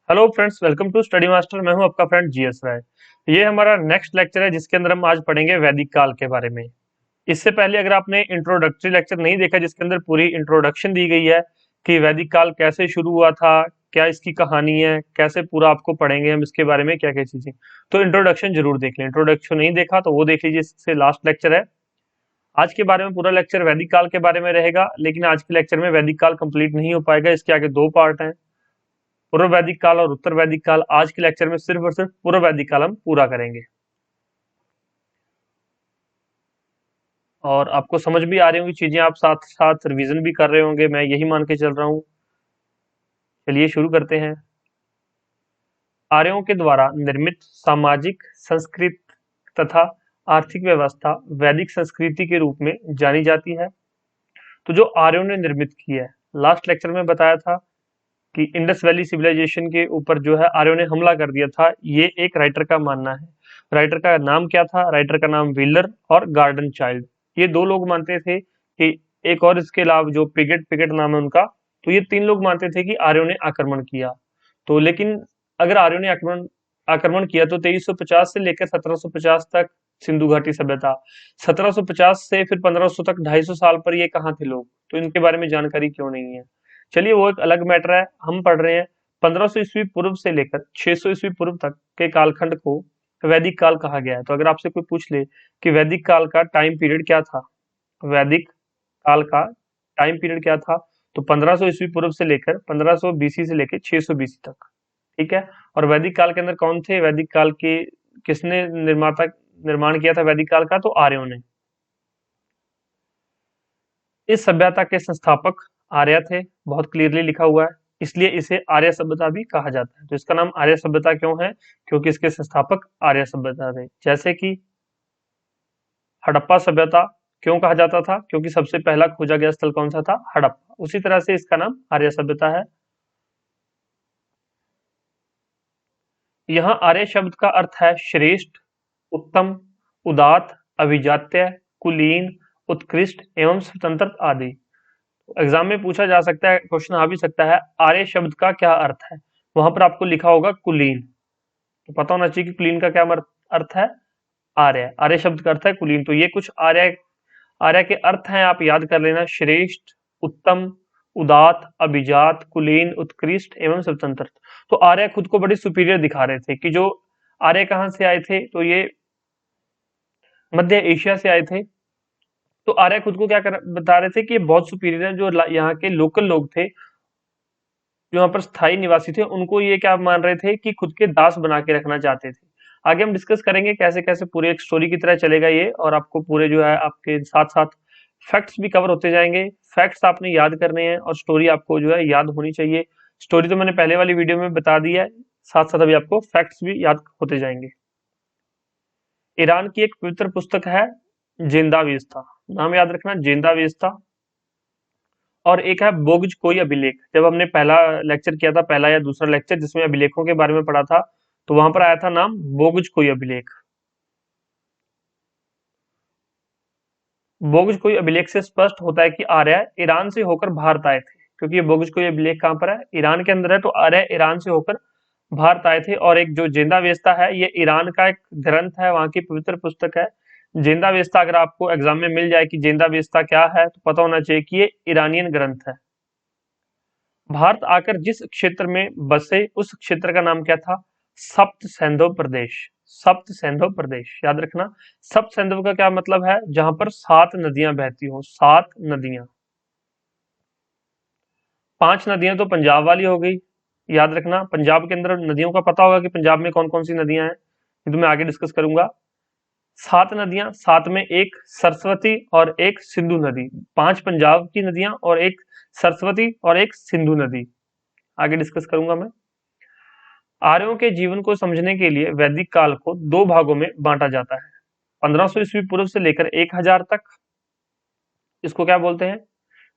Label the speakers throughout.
Speaker 1: Hello friends, welcome to study master. मैं हूं आपका फ्रेंड जीएस राय। ये हमारा नेक्स्ट लेक्चर है जिसके अंदर हम आज पढ़ेंगे वैदिक काल के बारे में। इससे पहले अगर आपने इंट्रोडक्टरी लेक्चर नहीं देखा जिसके अंदर पूरी इंट्रोडक्शन दी गई है कि वैदिक काल कैसे शुरू हुआ था, क्या इसकी कहानी है, कैसे पूरा आपको पढ़ेंगे हम इसके बारे में क्या क्या चीजें, तो इंट्रोडक्शन जरूर देख लें। इंट्रोडक्शन नहीं देखा तो वो देख लीजिए, इससे लास्ट लेक्चर है। आज के बारे में पूरा लेक्चर वैदिक काल के बारे में रहेगा, लेकिन आज के लेक्चर में वैदिक काल कंप्लीट नहीं हो पाएगा। इसके आगे दो पार्ट हैं, पूर्व वैदिक काल और उत्तर वैदिक काल। आज के लेक्चर में सिर्फ और सिर्फ पूर्व वैदिक काल हम पूरा करेंगे। और आपको समझ भी आ रही होंगी चीजें, आप साथ साथ रिवीजन भी कर रहे होंगे, मैं यही मान के चल रहा हूँ। चलिए शुरू करते हैं। आर्यों के द्वारा निर्मित सामाजिक, संस्कृत तथा आर्थिक व्यवस्था वैदिक संस्कृति के रूप में जानी जाती है। तो जो आर्यों ने निर्मित की है, लास्ट लेक्चर में बताया था कि इंडस वैली सिविलाइजेशन के ऊपर जो है आर्यों ने हमला कर दिया था, ये एक राइटर का मानना है। राइटर का नाम क्या था? राइटर का नाम व्हीलर और गार्डन चाइल्ड, ये दो लोग मानते थे कि एक और इसके अलावा जो पिगेट पिगेट नाम है उनका, तो ये तीन लोग मानते थे कि आर्यों ने आक्रमण किया। तो लेकिन अगर आर्यों ने आक्रमण आक्रमण किया तो 2350 से लेकर 1750 तक सिंधु घाटी सभ्यता, 1750 से फिर 1500 तक 250 साल पर ये कहाँ थे लोग, तो इनके बारे में जानकारी क्यों नहीं है। चलिए वो एक अलग मैटर है। हम पढ़ रहे हैं 1500 ईस्वी पूर्व से लेकर 600 ईस्वी पूर्व तक के कालखंड को वैदिक काल कहा गया है। तो अगर आपसे कोई पूछ ले कि वैदिक काल का टाइम पीरियड क्या था, वैदिक काल का टाइम पीरियड क्या था, तो 1500 ईस्वी पूर्व से लेकर 1500 बीसी से लेकर 600 बीसी तक। ठीक है। और वैदिक काल के अंदर कौन थे? वैदिक काल के किसने निर्माण किया था वैदिक काल का? तो आर्यों ने। इस सभ्यता के संस्थापक आर्य थे, बहुत क्लियरली लिखा हुआ है, इसलिए इसे आर्य सभ्यता भी कहा जाता है। तो इसका नाम आर्य सभ्यता क्यों है? क्योंकि इसके संस्थापक आर्य सभ्यता थे। जैसे कि हड़प्पा सभ्यता क्यों कहा जाता था? क्योंकि सबसे पहला खोजा गया स्थल कौन सा था? हड़प्पा। उसी तरह से इसका नाम आर्य सभ्यता है। यहाँ आर्य शब्द का अर्थ है श्रेष्ठ, उत्तम, उदात, अभिजात्य, कुलीन, उत्कृष्ट एवं स्वतंत्र आदि। एग्जाम में पूछा जा सकता है, क्वेश्चन आ भी सकता है, आर्य शब्द का क्या अर्थ है? वहां पर आपको लिखा होगा कुलीन। तो पता होना चाहिए कि कुलीन का क्या अर्थ है? आर्य। आर्य शब्द का अर्थ है कुलीन। तो ये कुछ आर्य आर्य के अर्थ हैं, आप याद कर लेना। श्रेष्ठ, उत्तम, उदात, अभिजात, कुलीन, उत्कृष्ट एवं स्वतंत्र। तो आर्य खुद को बड़ी सुपीरियर दिखा रहे थे कि जो आर्य कहाँ से आए थे, तो ये मध्य एशिया से आए थे। तो आर्य खुद को बता रहे थे कि ये बहुत सुपीरियर है। जो यहाँ के लोकल लोग थे, जो यहाँ पर स्थायी निवासी थे, उनको ये क्या मान रहे थे कि खुद के दास बना के रखना चाहते थे। आगे हम डिस्कस करेंगे कैसे कैसे पूरे एक स्टोरी की तरह चलेगा ये, और आपको पूरे जो है आपके साथ साथ फैक्ट्स भी कवर होते जाएंगे। फैक्ट्स आपने याद करने हैं और स्टोरी आपको जो है याद होनी चाहिए। स्टोरी तो मैंने पहले वाली वीडियो में बता दी है, साथ साथ अभी आपको फैक्ट्स भी याद होते जाएंगे। ईरान की एक पवित्र पुस्तक है जिंदावेस्ता, नाम याद रखना, जिंदावेस्ता। और एक है बोग्ज कोई अभिलेख। जब हमने पहला लेक्चर किया था, पहला या दूसरा लेक्चर जिसमें अभिलेखों के बारे में पढ़ा था, तो वहां पर आया था नाम बोग्ज कोई अभिलेख। बोग्ज कोई अभिलेख से स्पष्ट होता है कि आर्य ईरान से होकर भारत आए थे, क्योंकि ये बोग्ज कोई अभिलेख कहाँ पर है? ईरान के अंदर है। तो आर्य ईरान से होकर भारत आए थे। और एक जो जिंदावेस्ता है, ये ईरान का एक ग्रंथ है, वहां की पवित्र पुस्तक है जिंदावेस्ता। अगर आपको एग्जाम में मिल जाए कि जिंदावेस्ता क्या है, तो पता होना चाहिए कि ये ईरानियन ग्रंथ है। भारत आकर जिस क्षेत्र में बसे उस क्षेत्र का नाम क्या था? सप्त सैंधव प्रदेश। सप्त सैंधव प्रदेश याद रखना। सप्त सैंधव का क्या मतलब है? जहां पर 7 नदियां बहती हो, 7 नदियां। 5 नदियां तो पंजाब वाली हो गई, याद रखना। पंजाब के अंदर नदियों का पता होगा कि पंजाब में कौन कौन सी नदियां हैं, ये तो मैं आगे डिस्कस करूंगा। 7 नदियां, 7 में एक सरस्वती और एक सिंधु नदी। 5 पंजाब की नदियां और एक सरस्वती और एक सिंधु नदी, आगे डिस्कस करूंगा मैं। आर्यों के जीवन को समझने के लिए वैदिक काल को दो भागों में बांटा जाता है। 1500 ईस्वी पूर्व से लेकर 1000 तक, इसको क्या बोलते हैं?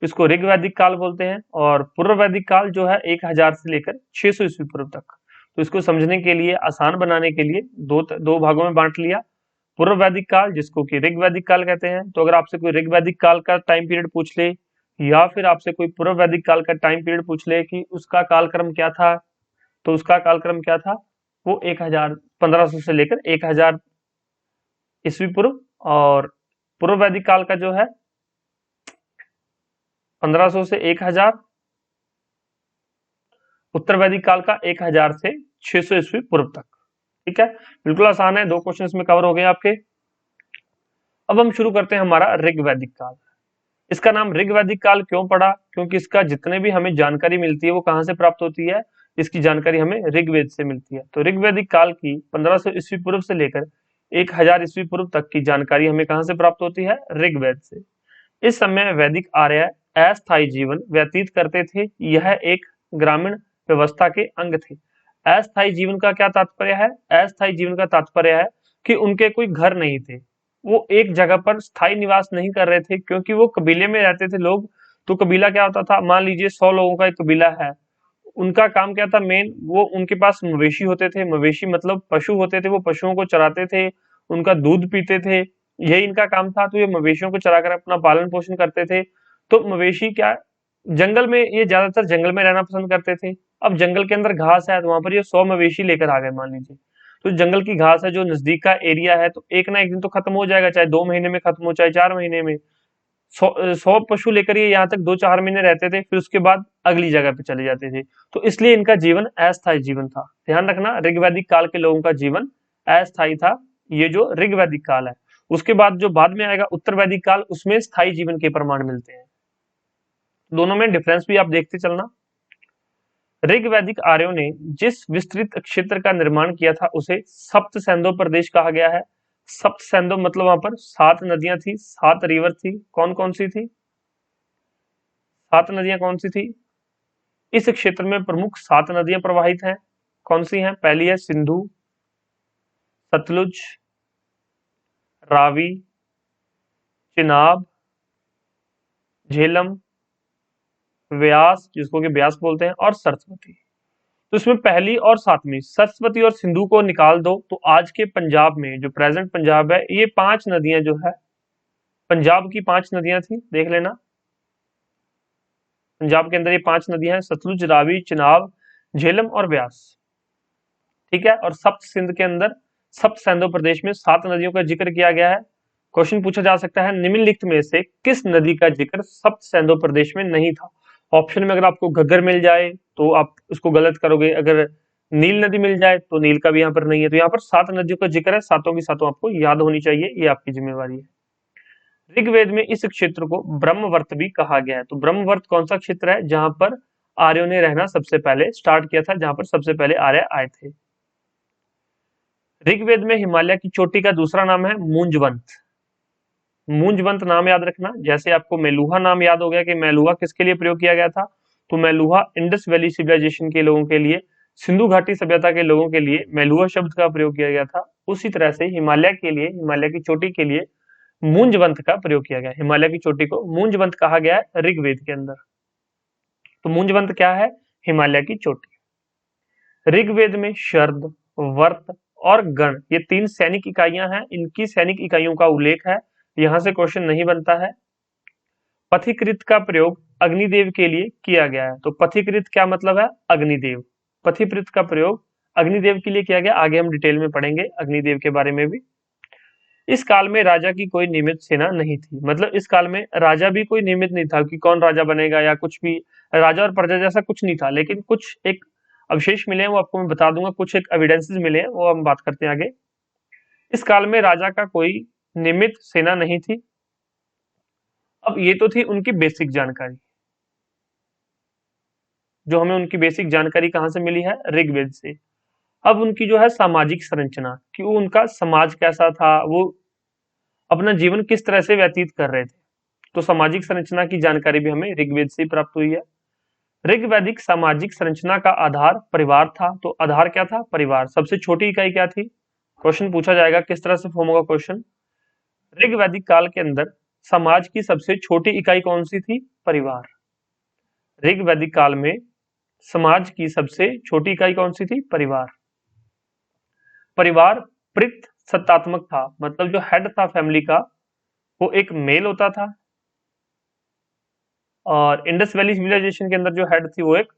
Speaker 1: इसको ऋग वैदिक काल बोलते हैं। और पूर्व वैदिक काल जो है 1000 से लेकर 600 ईस्वी पूर्व तक। तो इसको समझने के लिए, आसान बनाने के लिए दो दो भागों में बांट लिया। पूर्व वैदिक काल जिसको कि ऋग वैदिक काल कहते हैं। तो अगर आपसे कोई ऋग वैदिक काल का टाइम पीरियड पूछ ले, या फिर आपसे कोई पूर्व वैदिक काल का टाइम पीरियड पूछ ले कि उसका कालक्रम क्या था, तो उसका कालक्रम क्या था, वो 1500 से लेकर 1000 ईस्वी पूर्व, और पूर्व वैदिक काल का जो है 1500 से 1000, उत्तर वैदिक काल का 1000 से 600 ईस्वी पूर्व तक। ठीक है, बिल्कुल आसान है, 2 क्वेश्चन इसमें कवर हो गए आपके। अब हम शुरू करते हैं हमारा ऋग वैदिक काल। इसका नाम ऋग वैदिक काल क्यों पड़ा, क्योंकि इसका जितने भी हमें जानकारी मिलती है वो कहाँ से प्राप्त होती है, इसकी जानकारी हमें ऋग्वेद से मिलती है। तो ऋग वैदिक काल की 1500 ईस्वी पूर्व से लेकर 1000 ईस्वी पूर्व तक की जानकारी हमें कहाँ से प्राप्त होती है, ऋग्वेद से। इस समय वैदिक आर्य अस्थायी जीवन व्यतीत करते थे, यह एक ग्रामीण व्यवस्था के अंग थे। अस्थायी जीवन का क्या तात्पर्य है, अस्थायी जीवन का तात्पर्य है कि उनके कोई घर नहीं थे, वो एक जगह पर स्थायी निवास नहीं कर रहे थे, क्योंकि वो कबीले में रहते थे लोग। तो कबीला क्या होता था, मान लीजिए 100 लोगों का एक कबीला है, उनका काम क्या था मेन, वो उनके पास मवेशी होते थे, मवेशी मतलब पशु होते थे, वो पशुओं को चराते थे, उनका दूध पीते थे, यही इनका काम था। तो ये मवेशियों को चराकर अपना पालन पोषण करते थे। तो मवेशी क्या, जंगल में, ये ज्यादातर जंगल में रहना पसंद करते थे। अब जंगल के अंदर घास है, तो वहां पर ये 100 मवेशी लेकर आ गए मान लीजिए। तो जंगल की घास है जो नजदीक का एरिया है, तो एक ना एक दिन तो खत्म हो जाएगा, चाहे 2 महीने में खत्म हो, चाहे 4 महीने में। 100 पशु लेकर ये यहाँ तक 2-4 महीने रहते थे, फिर उसके बाद अगली जगह पे चले जाते थे। तो इसलिए इनका जीवन अस्थायी जीवन था। ध्यान रखना, ऋग्वैदिक काल के लोगों का जीवन अस्थायी था, ये जो ऋग्वैदिक काल है। उसके बाद जो बाद में आएगा उत्तर वैदिक काल, उसमें स्थायी जीवन के प्रमाण मिलते हैं। दोनों में डिफरेंस भी आप देखते चलना। ऋग्वैदिक आर्यों ने जिस विस्तृत क्षेत्र का निर्माण किया था उसे सप्त सैंधव प्रदेश कहा गया है। सप्त सैंधव मतलब वहां पर 7 नदियां थी, 7 रिवर थी। कौन कौन सी थी, 7 नदियां कौन सी थी? इस क्षेत्र में प्रमुख 7 नदियां प्रवाहित हैं। कौन सी हैं? पहली है सिंधु, सतलुज, रावी, चिनाब, झेलम, व्यास, जिसको कि ब्यास बोलते हैं, और सरस्वती। तो इसमें पहली और सातवीं, सरस्वती और सिंधु को निकाल दो, तो आज के पंजाब में, जो प्रेजेंट पंजाब है, ये 5 नदियां जो है, पंजाब की 5 नदियां थी, देख लेना। पंजाब के अंदर ये 5 नदियां हैं, सतलुज, रावी, चिनाब, झेलम और व्यास। ठीक है, और सप्त सिंध के अंदर सप्त सैंधव प्रदेश में 7 नदियों का जिक्र किया गया है। क्वेश्चन पूछा जा सकता है, निम्नलिखित में से किस नदी का जिक्र सप्त सैंधव प्रदेश में नहीं था? ऑप्शन में अगर आपको घग्गर मिल जाए तो आप उसको गलत करोगे, अगर नील नदी मिल जाए तो नील का भी यहाँ पर नहीं है। तो यहाँ पर 7 नदियों का जिक्र है, सातों की सातों आपको याद होनी चाहिए, ये आपकी जिम्मेवारी है। ऋग्वेद में इस क्षेत्र को ब्रह्मवर्त भी कहा गया है। तो ब्रह्मवर्त कौन सा क्षेत्र है, जहां पर आर्यों ने रहना सबसे पहले स्टार्ट किया था, जहां पर सबसे पहले आर्य आए थे। ऋग्वेद में हिमालय की चोटी का दूसरा नाम है मूंजवंत। मूंजवंत नाम याद रखना, जैसे आपको मेलुहा नाम याद हो गया कि मेलुहा किसके लिए प्रयोग किया गया था, तो मेलुहा इंडस वैली सिविलाइजेशन के लोगों के लिए, सिंधु घाटी सभ्यता के लोगों के लिए मेलुहा शब्द का प्रयोग किया गया था। उसी तरह से हिमालय के लिए, हिमालय की चोटी के लिए मूंजवंत का प्रयोग किया गया। हिमालय की चोटी को मूंजवंत कहा गया है ऋग्वेद के अंदर। तो मूंजवंत क्या है? हिमालय की चोटी। ऋग्वेद में शर्द, वर्त और गण, ये 3 सैनिक इकाइयां हैं, इनकी सैनिक इकाइयों का उल्लेख है। यहां से क्वेश्चन नहीं बनता है। पथिकृत का प्रयोग अग्निदेव के लिए किया गया है। तो पथिकृत क्या मतलब है? अग्निदेव। पथिकृत का प्रयोग अग्निदेव के लिए किया गया, आगे हम डिटेल में पढ़ेंगे अग्निदेव के बारे में भी। इस काल में राजा की कोई नियमित सेना नहीं थी, मतलब इस काल में राजा भी कोई नियमित नहीं था कि कौन राजा बनेगा या कुछ भी, राजा और प्रजा जैसा कुछ नहीं था। लेकिन कुछ एक अवशेष मिले हैं, वो आपको मैं बता दूंगा, कुछ एक एविडेंसेस मिले हैं, वो हम बात करते हैं आगे। इस काल में राजा का कोई नियमित सेना नहीं थी। अब ये तो थी उनकी बेसिक जानकारी, जो हमें उनकी बेसिक जानकारी कहाँ से मिली है? ऋग्वेद से। अब उनकी जो है सामाजिक संरचना, कि वो उनका समाज कैसा था, वो अपना जीवन किस तरह से व्यतीत कर रहे थे, तो सामाजिक संरचना की जानकारी भी हमें ऋग्वेद से प्राप्त हुई है। ऋग्वैदिक सामाजिक संरचना का आधार परिवार था। तो आधार क्या था? परिवार। सबसे छोटी इकाई क्या थी? क्वेश्चन पूछा जाएगा, किस तरह से फॉर्म होगा क्वेश्चन। ऋग्वैदिक काल के अंदर समाज की सबसे छोटी इकाई कौन सी थी? परिवार। ऋग्वैदिक काल में समाज की सबसे छोटी इकाई कौन सी थी? परिवार। परिवार प्रित सत्तात्मक था, मतलब जो हेड था फैमिली का, वो एक मेल होता था, और इंडस वैली सिविलाइजेशन के अंदर जो हेड थी वो एक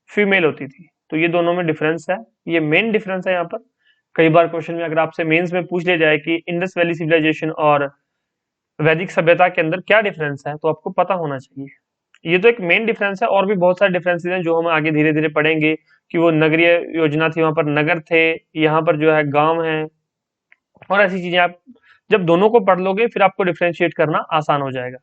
Speaker 1: फीमेल होती थी। तो ये दोनों में डिफरेंस है, ये मेन डिफरेंस है यहाँ पर। कई बार क्वेश्चन में अगर आपसे मेंस में पूछ लिया जाए कि इंडस वैली सिविलाइजेशन और वैदिक सभ्यता के अंदर क्या डिफरेंस है, तो आपको पता होना चाहिए। ये तो एक मेन डिफरेंस है, और भी बहुत सारे डिफरेंसेस हैं जो हम आगे धीरे धीरे पढ़ेंगे, कि वो नगरीय योजना थी, वहां पर नगर थे, यहाँ पर जो है गांव है, और ऐसी चीजें। आप जब दोनों को पढ़ लोगे फिर आपको डिफरेंशिएट करना आसान हो जाएगा।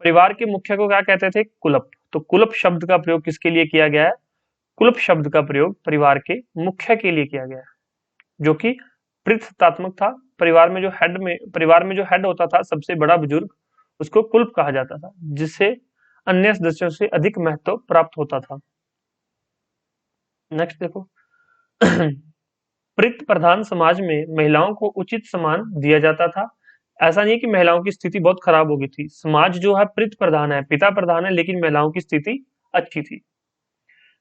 Speaker 1: परिवार के मुख्य को क्या कहते थे? कुलप। तो कुलप शब्द का प्रयोग किसके लिए किया गया है? कुलप शब्द का प्रयोग परिवार के मुख्य के लिए किया गया है, जो कि पृथ्वतात्मक था। परिवार में जो हेड होता था, सबसे बड़ा बुजुर्ग, उसको कुलप कहा जाता था, जिससे अन्य सदस्यों से अधिक महत्व प्राप्त होता था। नेक्स्ट देखो। पृथ्वी प्रधान समाज में महिलाओं को उचित सम्मान दिया जाता था। ऐसा नहीं है कि महिलाओं की स्थिति बहुत खराब हो गई थी। समाज जो है पृथ्वी प्रधान है, पिता प्रधान है, लेकिन महिलाओं की स्थिति अच्छी थी।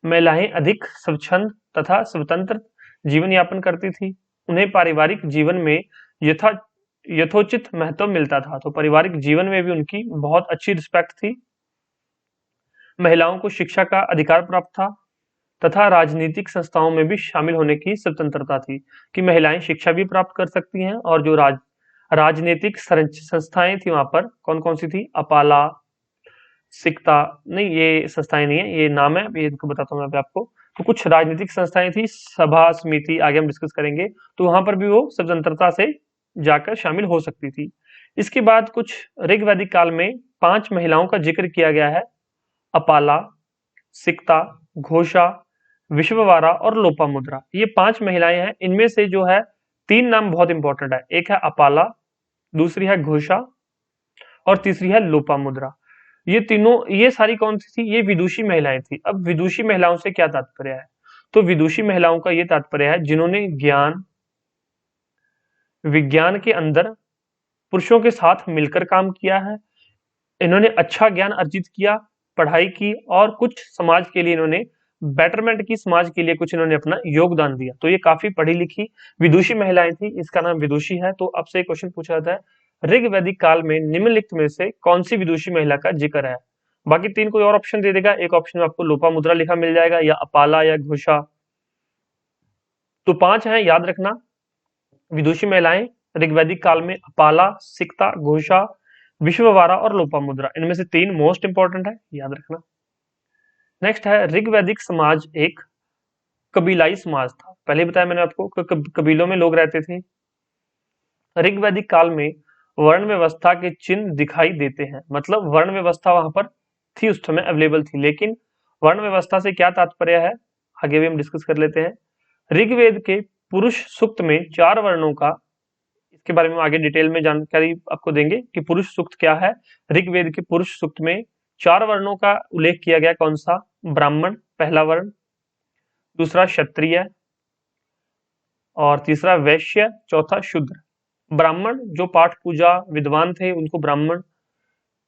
Speaker 1: महिलाएं अधिक स्वच्छंद तथा स्वतंत्र जीवन यापन करती थी। उन्हें पारिवारिक जीवन में यथा यथोचित महत्व मिलता था, तो पारिवारिक जीवन में भी उनकी बहुत अच्छी रिस्पेक्ट थी। महिलाओं को शिक्षा का अधिकार प्राप्त था, तथा राजनीतिक संस्थाओं में भी शामिल होने की स्वतंत्रता थी, कि महिलाएं शिक्षा भी प्राप्त कर सकती हैं, और जो राजनीतिक संस्थाएं थी वहां पर कौन कौन सी थी? अपाला, सिकता, नहीं ये संस्थाएं नहीं है, ये नाम है, ये इनको बताता हूँ मैं अभी आपको। तो कुछ राजनीतिक संस्थाएं थी, सभा समिति, आगे हम डिस्कस करेंगे, तो वहां पर भी वो स्वतंत्रता से जाकर शामिल हो सकती थी। इसके बाद कुछ ऋग्वैदिक काल में 5 महिलाओं का जिक्र किया गया है: अपाला, सिकता, घोषा, विश्ववारा और लोपामुद्रा। ये 5 महिलाएं हैं। इनमें से जो है 3 नाम बहुत इंपॉर्टेंट है। एक है अपाला, दूसरी है घोषा, और तीसरी है लोपामुद्रा। ये तीनों, ये सारी कौन सी थी? ये विदुषी महिलाएं थी। अब विदुषी महिलाओं से क्या तात्पर्य है? तो विदुषी महिलाओं का ये तात्पर्य है जिन्होंने विज्ञान के अंदर पुरुषों के साथ मिलकर काम किया है, इन्होंने अच्छा ज्ञान अर्जित किया, पढ़ाई की, और कुछ समाज के लिए इन्होंने बेटरमेंट की, समाज के लिए कुछ इन्होंने अपना योगदान दिया। तो ये काफी पढ़ी लिखी विदुषी महिलाएं थी, इसका नाम विदुषी है। तो अब से क्वेश्चन पूछा जाता है, ऋग्वैदिक काल में निम्नलिखित में से कौन सी विदुषी महिला का जिक्र है? बाकी 3 कोई और ऑप्शन दे देगा, एक ऑप्शन में आपको लोपामुद्रा लिखा मिल जाएगा, या अपाला, या घोषा। तो 5 हैं, याद रखना। विदुषी महिलाएं ऋग्वैदिक काल में अपाला, सिकता, घोषा, विश्ववारा और लोपामुद्रा। इनमें से 3 मोस्ट इंपॉर्टेंट है, याद रखना। नेक्स्ट है, ऋग्वैदिक समाज एक कबीलाई समाज था। पहले बताया मैंने आपको, कबीलों में लोग रहते थे। ऋग्वैदिक काल में वर्ण व्यवस्था के चिन्ह दिखाई देते हैं, मतलब वर्ण व्यवस्था वहां पर थी, उस समय अवेलेबल थी। लेकिन वर्ण व्यवस्था से क्या तात्पर्य है, आगे भी हम डिस्कस कर लेते हैं। ऋग्वेद के पुरुष सूक्त में 4 वर्णों का, इसके बारे में आगे डिटेल में जानकारी आपको देंगे कि पुरुष सूक्त क्या है। ऋग्वेद के पुरुष सूक्त में 4 वर्णों का उल्लेख किया गया। कौन सा? ब्राह्मण पहला वर्ण, दूसरा क्षत्रिय, और तीसरा वैश्य, चौथा शूद्र। ब्राह्मण जो पाठ पूजा विद्वान थे उनको ब्राह्मण,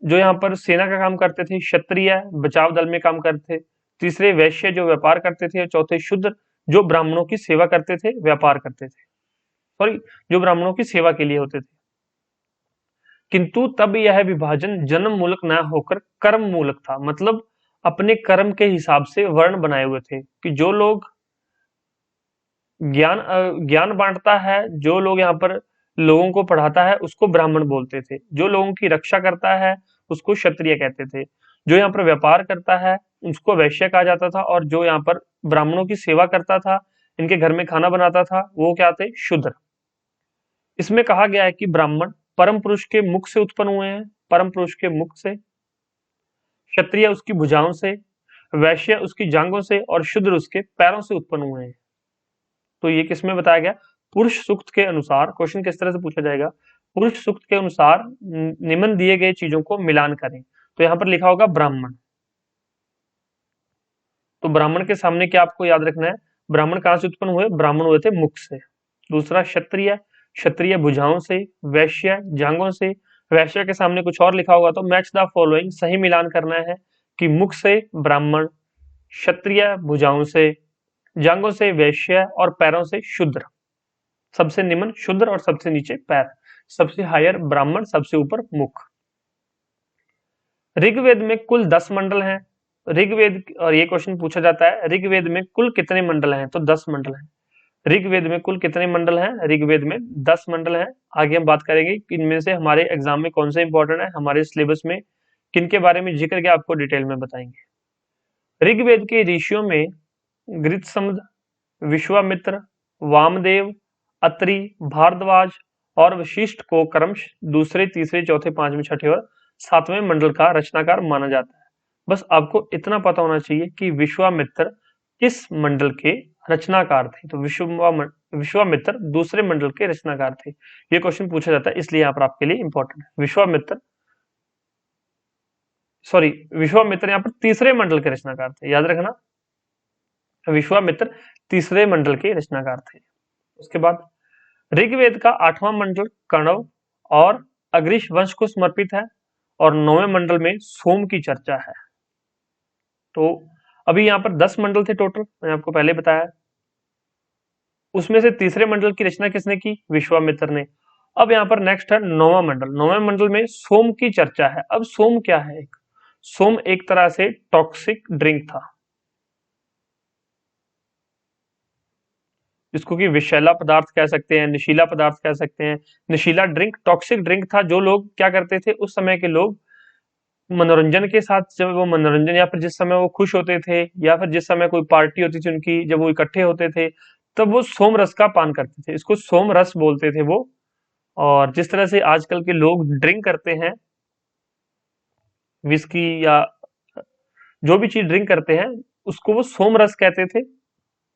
Speaker 1: जो यहाँ पर सेना का काम करते थे क्षत्रिय, बचाव दल में काम करते थे। तीसरे वैश्य जो व्यापार करते थे, और चौथे शूद्र जो ब्राह्मणों की सेवा करते थे, व्यापार करते थे, सॉरी, जो ब्राह्मणों की सेवा के लिए होते थे। किंतु तब यह विभाजन जन्म मूलक न होकर कर्म मूलक था, मतलब अपने कर्म के हिसाब से वर्ण बनाए हुए थे, कि जो लोग ज्ञान बांटता है, जो लोग यहाँ पर लोगों को पढ़ाता है, उसको ब्राह्मण बोलते थे। जो लोगों की रक्षा करता है उसको क्षत्रिय कहते थे। जो यहाँ पर व्यापार करता है उसको वैश्य कहा जाता था, और जो यहाँ पर ब्राह्मणों की सेवा करता था, इनके घर में खाना बनाता था, वो क्या थे? शूद्र। इसमें कहा गया है कि ब्राह्मण परम पुरुष के मुख से उत्पन्न हुए हैं, परम पुरुष के मुख से, क्षत्रिय उसकी भुजाओं से, वैश्य उसकी जांघों से, और शूद्र उसके पैरों से उत्पन्न हुए हैं। तो ये किसमें बताया गया? पुरुष सूक्त के अनुसार। क्वेश्चन किस तरह से पूछा जाएगा? पुरुष सूक्त के अनुसार निम्न दिए गए चीजों को मिलान करें। तो यहाँ पर लिखा होगा ब्राह्मण। तो ब्राह्मण के सामने क्या आपको याद रखना है? ब्राह्मण कहां से उत्पन्न हुए? ब्राह्मण हुए थे मुख से। दूसरा क्षत्रिय, क्षत्रिय भुजाओं से, वैश्य जांघों से। वैश्य के सामने कुछ और लिखा होगा, तो मैच द फॉलोइंग, सही मिलान करना है कि मुख से ब्राह्मण, क्षत्रिय भुजाओं से, जांघों से वैश्य, और पैरों से शूद्र। सबसे निम्न शूद्र और सबसे नीचे पैर, सबसे हायर ब्राह्मण, सबसे ऊपर मुख। ऋग्वेद में कुल 10 मंडल हैं। ऋग्वेद, और ये क्वेश्चन पूछा जाता है ऋग्वेद में कुल कितने मंडल हैं, तो 10 मंडल हैं। ऋग्वेद में कुल कितने मंडल हैं, ऋग्वेद में 10 मंडल हैं। आगे हम बात करेंगे कि इनमें से हमारे एग्जाम में कौन से इंपॉर्टेंट है, हमारे सिलेबस में किन के बारे में जिक्र किया आपको डिटेल में बताएंगे। ऋग्वेद के ऋषियों में गृत्समद, विश्वामित्र, वामदेव, अत्रि, भारद्वाज और वशिष्ठ को क्रमश दूसरे, तीसरे, चौथे, पांचवें, छठे और सातवें मंडल का रचनाकार माना जाता है। बस आपको इतना पता होना चाहिए कि विश्वामित्र किस मंडल के रचनाकार थे, तो विश्वामित्र दूसरे मंडल के रचनाकार थे। ये क्वेश्चन पूछा जाता है, इसलिए यहाँ पर आपके लिए इंपॉर्टेंट है। विश्वामित्र यहाँ पर तीसरे मंडल के रचनाकार थे, याद रखना, विश्वामित्र तीसरे मंडल के रचनाकार थे। उसके बाद ऋग्वेद का 8वां मंडल कण्व और अग्रिश वंश को समर्पित है, और 9वें मंडल में सोम की चर्चा है। तो अभी यहाँ पर 10 मंडल थे टोटल, मैंने आपको पहले बताया। उसमें से तीसरे मंडल की रचना किसने की, विश्वामित्र ने। अब यहाँ पर नेक्स्ट है 9वां मंडल। 9वें मंडल में सोम की चर्चा है। अब सोम क्या है, सोम एक तरह से टॉक्सिक ड्रिंक था, जिसको कि विषैला पदार्थ कह सकते हैं, नशीला पदार्थ कह सकते हैं। नशीला ड्रिंक, टॉक्सिक ड्रिंक था, जो लोग क्या करते थे उस समय के लोग मनोरंजन के साथ, जब वो मनोरंजन या फिर जिस समय वो खुश होते थे या फिर जिस समय कोई पार्टी होती थी उनकी, जब वो इकट्ठे होते थे तब वो सोम रस का पान करते थे, इसको सोम रस बोलते थे वो। और जिस तरह से आजकल के लोग ड्रिंक करते हैं, विस्की या जो भी चीज ड्रिंक करते हैं, उसको वो सोम रस कहते थे।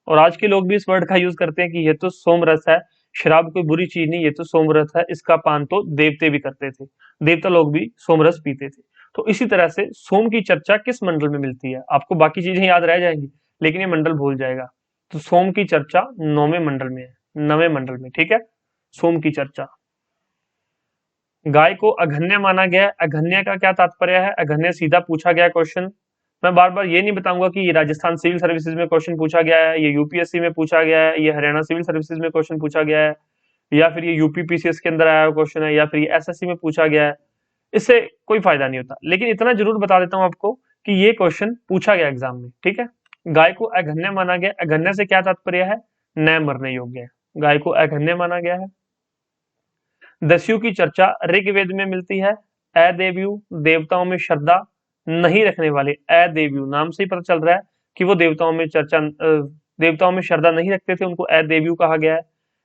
Speaker 1: और आज के लोग भी इस वर्ड का यूज करते हैं कि ये तो सोम रस है, शराब कोई बुरी चीज नहीं, ये तो सोम रस है, इसका पान तो देवते भी करते थे, देवता लोग भी सोम रस पीते थे। तो इसी तरह से सोम की चर्चा किस मंडल में मिलती है, आपको बाकी चीजें याद रह जाएंगी लेकिन ये मंडल भूल जाएगा। तो सोम की चर्चा 9वें मंडल में है, 9वें मंडल में, ठीक है। सोम की चर्चा। गाय को अघन्य माना गया है। अघन्य का क्या तात्पर्य है, अघन्य सीधा पूछा गया क्वेश्चन। मैं बार बार ये नहीं बताऊंगा कि ये राजस्थान सिविल सर्विसेज में क्वेश्चन पूछा गया है, ये यूपीएससी में पूछा गया है, ये हरियाणा सिविल सर्विसेज में क्वेश्चन पूछा गया है, या फिर ये यूपी पीसीएस के अंदर आया क्वेश्चन है, या फिर ये एसएससी में पूछा गया है। इससे कोई फायदा नहीं होता, लेकिन इतना जरूर बता देता हूं आपको कि ये क्वेश्चन पूछा गया एग्जाम में, ठीक है। गाय को अघन्य माना गया। अघन्य से क्या तात्पर्य है, न मरने योग्य है। गाय को अघन्य माना गया है। दस्यु की चर्चा ऋग्वेद में मिलती है। अदेव्यु, देवताओं में श्रद्धा नहीं रखने वाले। अदेव्यु नाम से ही पता चल रहा है कि वो देवताओं में श्रद्धा नहीं रखते थे, उनको अदेव्यु कहा गया है।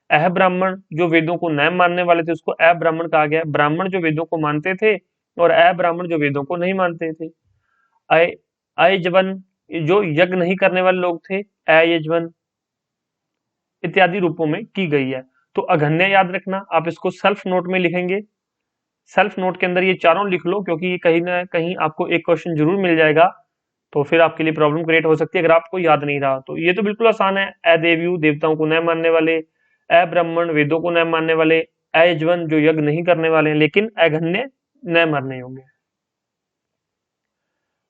Speaker 1: अब्राह्मण, जो वेदों को न मानने वाले थे, उसको अब्राह्मण कहा गया है। ब्राह्मण जो वेदों को मानते थे और अब्राह्मण जो वेदों को नहीं मानते थे। अय अयजवन, जो यज्ञ नहीं करने वाले लोग थे, अयजवन इत्यादि रूपों में की गई है। तो अघन्य याद रखना, आप इसको सेल्फ नोट में लिखेंगे। सेल्फ नोट के अंदर ये चारों लिख लो, क्योंकि कहीं ना कहीं आपको एक क्वेश्चन जरूर मिल जाएगा, तो फिर आपके लिए प्रॉब्लम क्रिएट हो सकती है अगर आपको याद नहीं रहा तो। ये तो बिल्कुल आसान है। अदेव्यु, देवताओं को न मानने वाले। अब्राह्मण, वेदों को न मानने वाले। अयजवन, जो यज्ञ नहीं करने वाले हैं। लेकिन अघन्य, न मरने योग्य।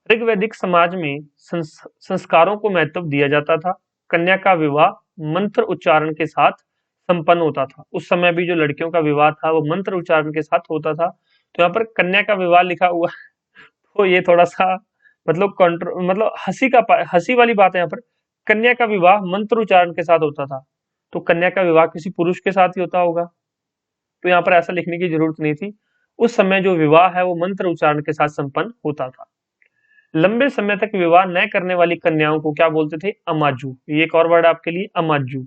Speaker 1: ऋग्वैदिक समाज में संस्कारों को महत्व दिया जाता था। कन्या का विवाह मंत्र उच्चारण के साथ संपन्न होता था। उस समय भी जो लड़कियों का विवाह था वो मंत्र उच्चारण के साथ होता था। तो यहाँ पर कन्या का विवाह लिखा हुआ है, तो ये थोड़ा सा मतलब हंसी वाली बात है। यहाँ पर कन्या का विवाह मंत्र उच्चारण के साथ होता था, तो कन्या का विवाह किसी पुरुष के साथ ही होता होगा, तो यहाँ पर ऐसा लिखने की जरूरत नहीं थी। उस समय जो विवाह है वो मंत्र उच्चारण के साथ संपन्न होता था। लंबे समय तक विवाह न करने वाली कन्याओं को क्या बोलते थे, अमाजू। ये एक और वर्ड आपके लिए, अमाजू।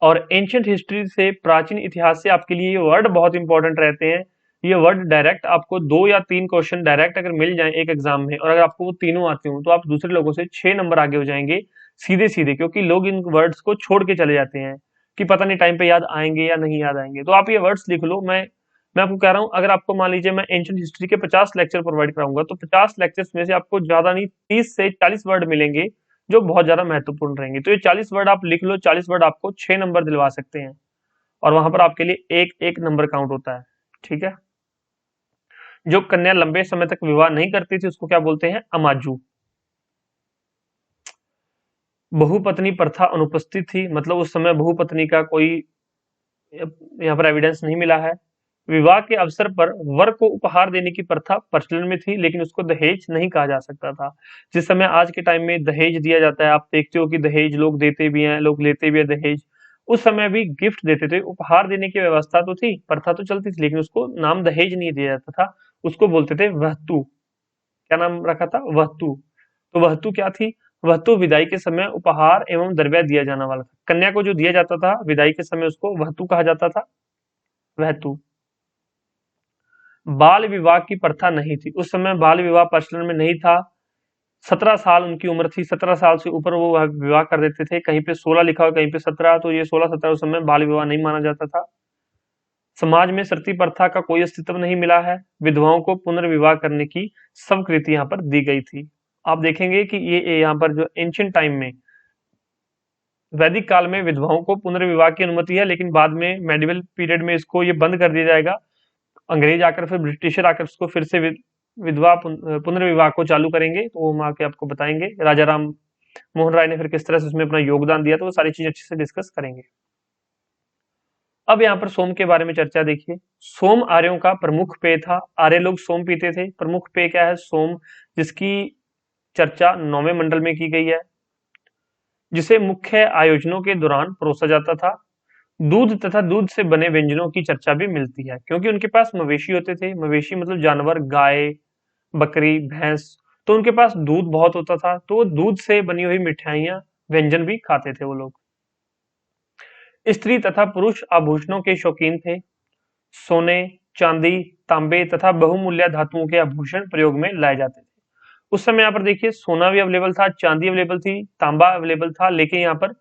Speaker 1: और एंशियंट हिस्ट्री से, प्राचीन इतिहास से आपके लिए ये वर्ड बहुत इंपॉर्टेंट रहते हैं। ये वर्ड डायरेक्ट आपको 2 या 3 क्वेश्चन डायरेक्ट अगर मिल जाए एक एग्जाम में, और अगर आपको वो तीनों आते हो तो आप दूसरे लोगों से 6 नंबर आगे हो जाएंगे सीधे सीधे, क्योंकि लोग इन वर्ड्स को छोड़ के चले जाते हैं कि पता नहीं टाइम पे याद आएंगे या नहीं याद आएंगे। तो आप ये वर्ड्स लिख लो। मैं आपको कह रहा हूँ, अगर आपको मान लीजिए मैं एंशियंट हिस्ट्री के 50 लेक्चर प्रोवाइड कराऊंगा, तो 50 लेक्चर्स में से आपको ज्यादा नहीं 30 से 40 वर्ड मिलेंगे जो बहुत ज्यादा महत्वपूर्ण रहेंगे। तो ये 40 वर्ड आप लिख लो, 40 वर्ड आपको 6 नंबर दिलवा सकते हैं, और वहां पर आपके लिए एक एक नंबर काउंट होता है, ठीक है। जो कन्या लंबे समय तक विवाह नहीं करती थी उसको क्या बोलते हैं, अमाजू। बहुपत्नी प्रथा अनुपस्थित थी, मतलब उस समय बहुपत्नी का कोई यहाँ पर एविडेंस नहीं मिला है। विवाह के अवसर पर वर को उपहार देने की प्रथा प्रचलन में थी, लेकिन उसको दहेज नहीं कहा जा सकता था। जिस समय आज के टाइम में दहेज दिया जाता है, आप देखते हो कि दहेज लोग देते भी हैं, लोग लेते भी हैं दहेज। उस समय भी गिफ्ट देते थे, उपहार देने की व्यवस्था तो थी, प्रथा तो चलती थी, लेकिन उसको नाम दहेज नहीं दिया जाता था। उसको बोलते थे वहतु। क्या नाम रखा था? वहतु। तो वहतु क्या थी? वहतु विदाई के समय उपहार एवं द्रव्य दिया जाने वाला था। कन्या को जो दिया जाता था विदाई के समय, उसको वहतु कहा जाता था। वहतु। बाल विवाह की प्रथा नहीं थी, उस समय बाल विवाह प्रचलन में नहीं था। 17 साल उनकी उम्र थी, 17 साल से ऊपर वो विवाह कर देते थे। कहीं पे 16 लिखा हुआ, कहीं पे 17, तो ये 16-17 उस समय बाल विवाह नहीं माना जाता था। समाज में सती प्रथा का कोई अस्तित्व नहीं मिला है। विधवाओं को पुनर्विवाह करने की स्वीकृति यहाँ पर दी गई थी। आप देखेंगे कि ये यहाँ पर जो एंशियंट टाइम में, वैदिक काल में विधवाओं को पुनर्विवाह की अनुमति है, लेकिन बाद में मेडिवल पीरियड में इसको ये बंद कर दिया जाएगा। अंग्रेज आकर, फिर ब्रिटिशर आकर उसको फिर से विधवा पुनर्विवाह को चालू करेंगे, तो वो हम आके आपको बताएंगे। राजा राम मोहन राय ने फिर किस तरह से उसमें अपना योगदान दिया, तो वो सारी चीजें अच्छे से डिस्कस करेंगे। अब यहाँ पर सोम के बारे में चर्चा देखिए। सोम आर्यों का प्रमुख पेय था। आर्य लोग सोम पीते थे। प्रमुख पेय क्या है? सोम, जिसकी चर्चा 9वें मंडल में की गई है, जिसे मुख्य आयोजनों के दौरान परोसा जाता था। दूध तथा दूध से बने व्यंजनों की चर्चा भी मिलती है, क्योंकि उनके पास मवेशी होते थे। मवेशी मतलब जानवर, गाय, बकरी, भैंस। तो उनके पास दूध बहुत होता था, तो दूध से बनी हुई मिठाइयां, व्यंजन भी खाते थे वो लोग। स्त्री तथा पुरुष आभूषणों के शौकीन थे। सोने, चांदी, तांबे तथा बहुमूल्य धातुओं के आभूषण प्रयोग में लाए जाते थे। उस समय यहाँ पर देखिए, सोना भी अवेलेबल था, चांदी अवेलेबल थी, तांबा अवेलेबल था, लेकिन यहाँ पर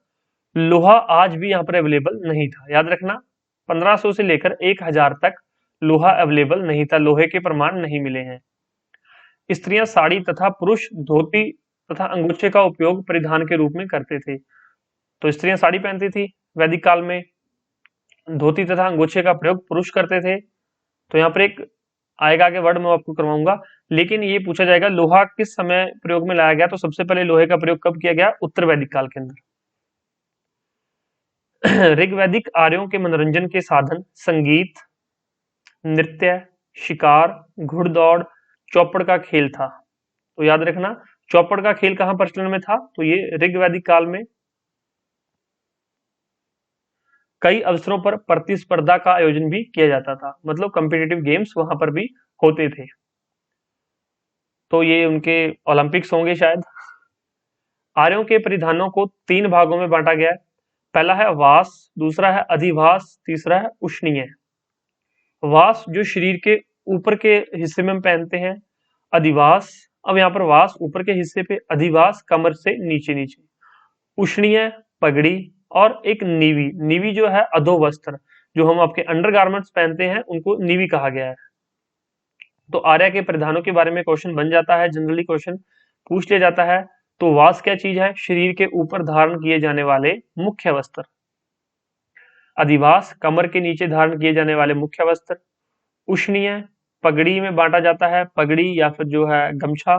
Speaker 1: लोहा आज भी यहाँ पर अवेलेबल नहीं था। याद रखना, 1500 से लेकर 1000 तक लोहा अवेलेबल नहीं था, लोहे के प्रमाण नहीं मिले हैं। स्त्रियां साड़ी तथा पुरुष धोती तथा अंगोछे का उपयोग परिधान के रूप में करते थे। तो स्त्रियां साड़ी पहनती थी वैदिक काल में, धोती तथा अंगोछे का प्रयोग पुरुष करते थे। तो यहाँ पर एक आएगा आगे वर्ड मैं आपको करवाऊंगा, लेकिन ये पूछा जाएगा लोहा किस समय प्रयोग में लाया गया। तो सबसे पहले लोहे का प्रयोग कब किया गया? उत्तर वैदिक काल के अंदर। ऋग्वैदिक आर्यों के मनोरंजन के साधन संगीत, नृत्य, शिकार, घुड़दौड़, चौपड़ का खेल था। तो याद रखना, चौपड़ का खेल कहां प्रचलन में था? तो ये ऋग्वैदिक काल में। कई अवसरों पर प्रतिस्पर्धा का आयोजन भी किया जाता था, मतलब कॉम्पिटिटिव गेम्स वहां पर भी होते थे। तो ये उनके ओलंपिक्स होंगे शायद। आर्यों के परिधानों को 3 भागों में बांटा गया है। पहला है वास, दूसरा है अधिवास, तीसरा है उष्णीय। वास जो शरीर के ऊपर के हिस्से में हम पहनते हैं, अधिवास। अब यहाँ पर वास ऊपर के हिस्से पे, अधिवास कमर से नीचे नीचे। उष्णीय पगड़ी, और एक नीवी। नीवी जो है अधो वस्त्र, जो हम आपके अंडरगारमेंट्स पहनते हैं, उनको नीवी कहा गया है। तो आर्य के परिधानों के बारे में क्वेश्चन बन जाता है, जनरली क्वेश्चन पूछ लिया जाता है। तो वास क्या चीज है? शरीर के ऊपर धारण किए जाने वाले मुख्य वस्त्र। अधिवास कमर के नीचे धारण किए जाने वाले मुख्य वस्त्र। उष्णीय पगड़ी में बांटा जाता है, पगड़ी या फिर जो है गमछा।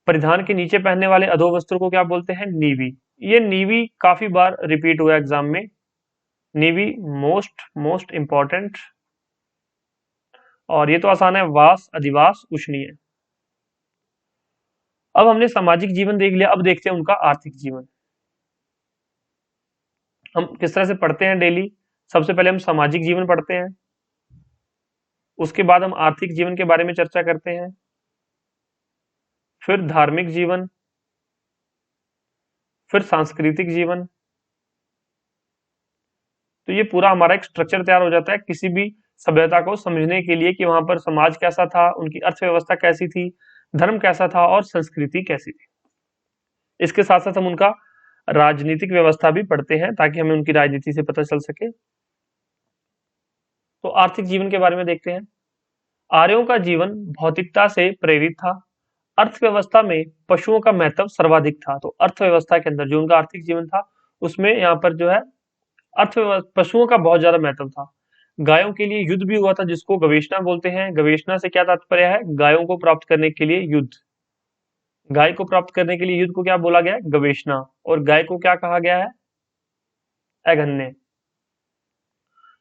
Speaker 1: परिधान के नीचे पहनने वाले अधो वस्त्र को क्या बोलते हैं? नीवी। ये नीवी काफी बार रिपीट हुआ एग्जाम में। नीवी मोस्ट मोस्ट इंपॉर्टेंट। और ये तो आसान है, वास, अधिवास, उष्णीय। अब हमने सामाजिक जीवन देख लिया, अब देखते हैं उनका आर्थिक जीवन। हम किस तरह से पढ़ते हैं डेली। सबसे पहले हम सामाजिक जीवन पढ़ते हैं, उसके बाद हम आर्थिक जीवन के बारे में चर्चा करते हैं, फिर धार्मिक जीवन, फिर सांस्कृतिक जीवन। तो ये पूरा हमारा एक स्ट्रक्चर तैयार हो जाता है किसी भी सभ्यता को समझने के लिए, कि वहां पर समाज कैसा था, उनकी अर्थव्यवस्था कैसी थी, धर्म कैसा था, और संस्कृति कैसी थी। इसके साथ साथ हम उनका राजनीतिक व्यवस्था भी पढ़ते हैं, ताकि हमें उनकी राजनीति से पता चल सके। तो आर्थिक जीवन के बारे में देखते हैं। आर्यों का जीवन भौतिकता से प्रेरित था। अर्थव्यवस्था में पशुओं का महत्व सर्वाधिक था। तो अर्थव्यवस्था के अंदर जो उनका आर्थिक जीवन था, उसमें यहाँ पर जो है अर्थव्यवस्था, पशुओं का बहुत ज्यादा महत्व था। गायों के लिए युद्ध भी हुआ था, जिसको गवेषणा बोलते हैं। गवेषणा से क्या तात्पर्य है? गायों को प्राप्त करने के लिए युद्ध। गाय को प्राप्त करने के लिए युद्ध को क्या बोला गया है? गवेषणा। और गाय को क्या कहा गया है? अगन्य।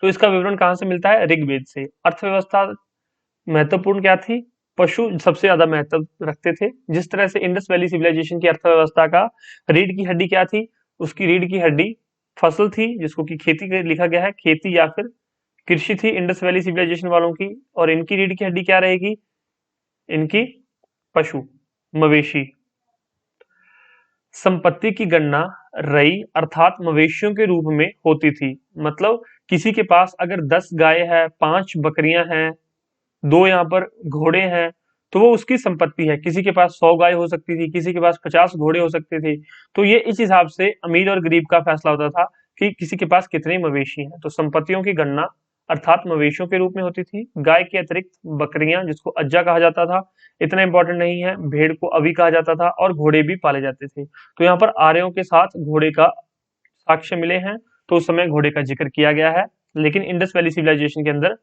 Speaker 1: तो इसका विवरण कहाँ से मिलता है? ऋग्वेद से। अर्थव्यवस्था महत्वपूर्ण क्या थी? पशु सबसे ज्यादा महत्व रखते थे। जिस तरह से इंडस वैली सिविलाइजेशन की अर्थव्यवस्था का रीढ़ की हड्डी क्या थी? उसकी रीढ़ की हड्डी फसल थी, जिसको कि खेती के लिखा गया है, खेती या फिर कृषि थी इंडस वैली सिविलाइजेशन वालों की। और इनकी रीढ़ की हड्डी क्या रहेगी? इनकी पशु, मवेशी। संपत्ति की गणना रई अर्थात मवेशियों के रूप में होती थी। मतलब किसी के पास अगर 10 गाय है, 5 बकरियां हैं, 2 यहाँ पर घोड़े हैं, तो वो उसकी संपत्ति है। किसी के पास 100 गाय हो सकती थी, किसी के पास 50 घोड़े हो सकते थे। तो ये इस हिसाब से अमीर और गरीब का फैसला होता था कि किसी के पास कितने मवेशी हैं। तो संपत्तियों की गणना अर्थात मवेशियों के रूप में होती थी। गाय के अतिरिक्त बकरियां, जिसको अज्जा कहा जाता था, इतना इंपॉर्टेंट नहीं है, भेड़ को अवी कहा जाता था, और घोड़े भी पाले जाते थे। तो यहाँ पर आर्यों के साथ घोड़े का साक्ष्य मिले हैं, तो उस समय घोड़े का जिक्र किया गया है। लेकिन इंडस वैली सिविलाइजेशन के अंदर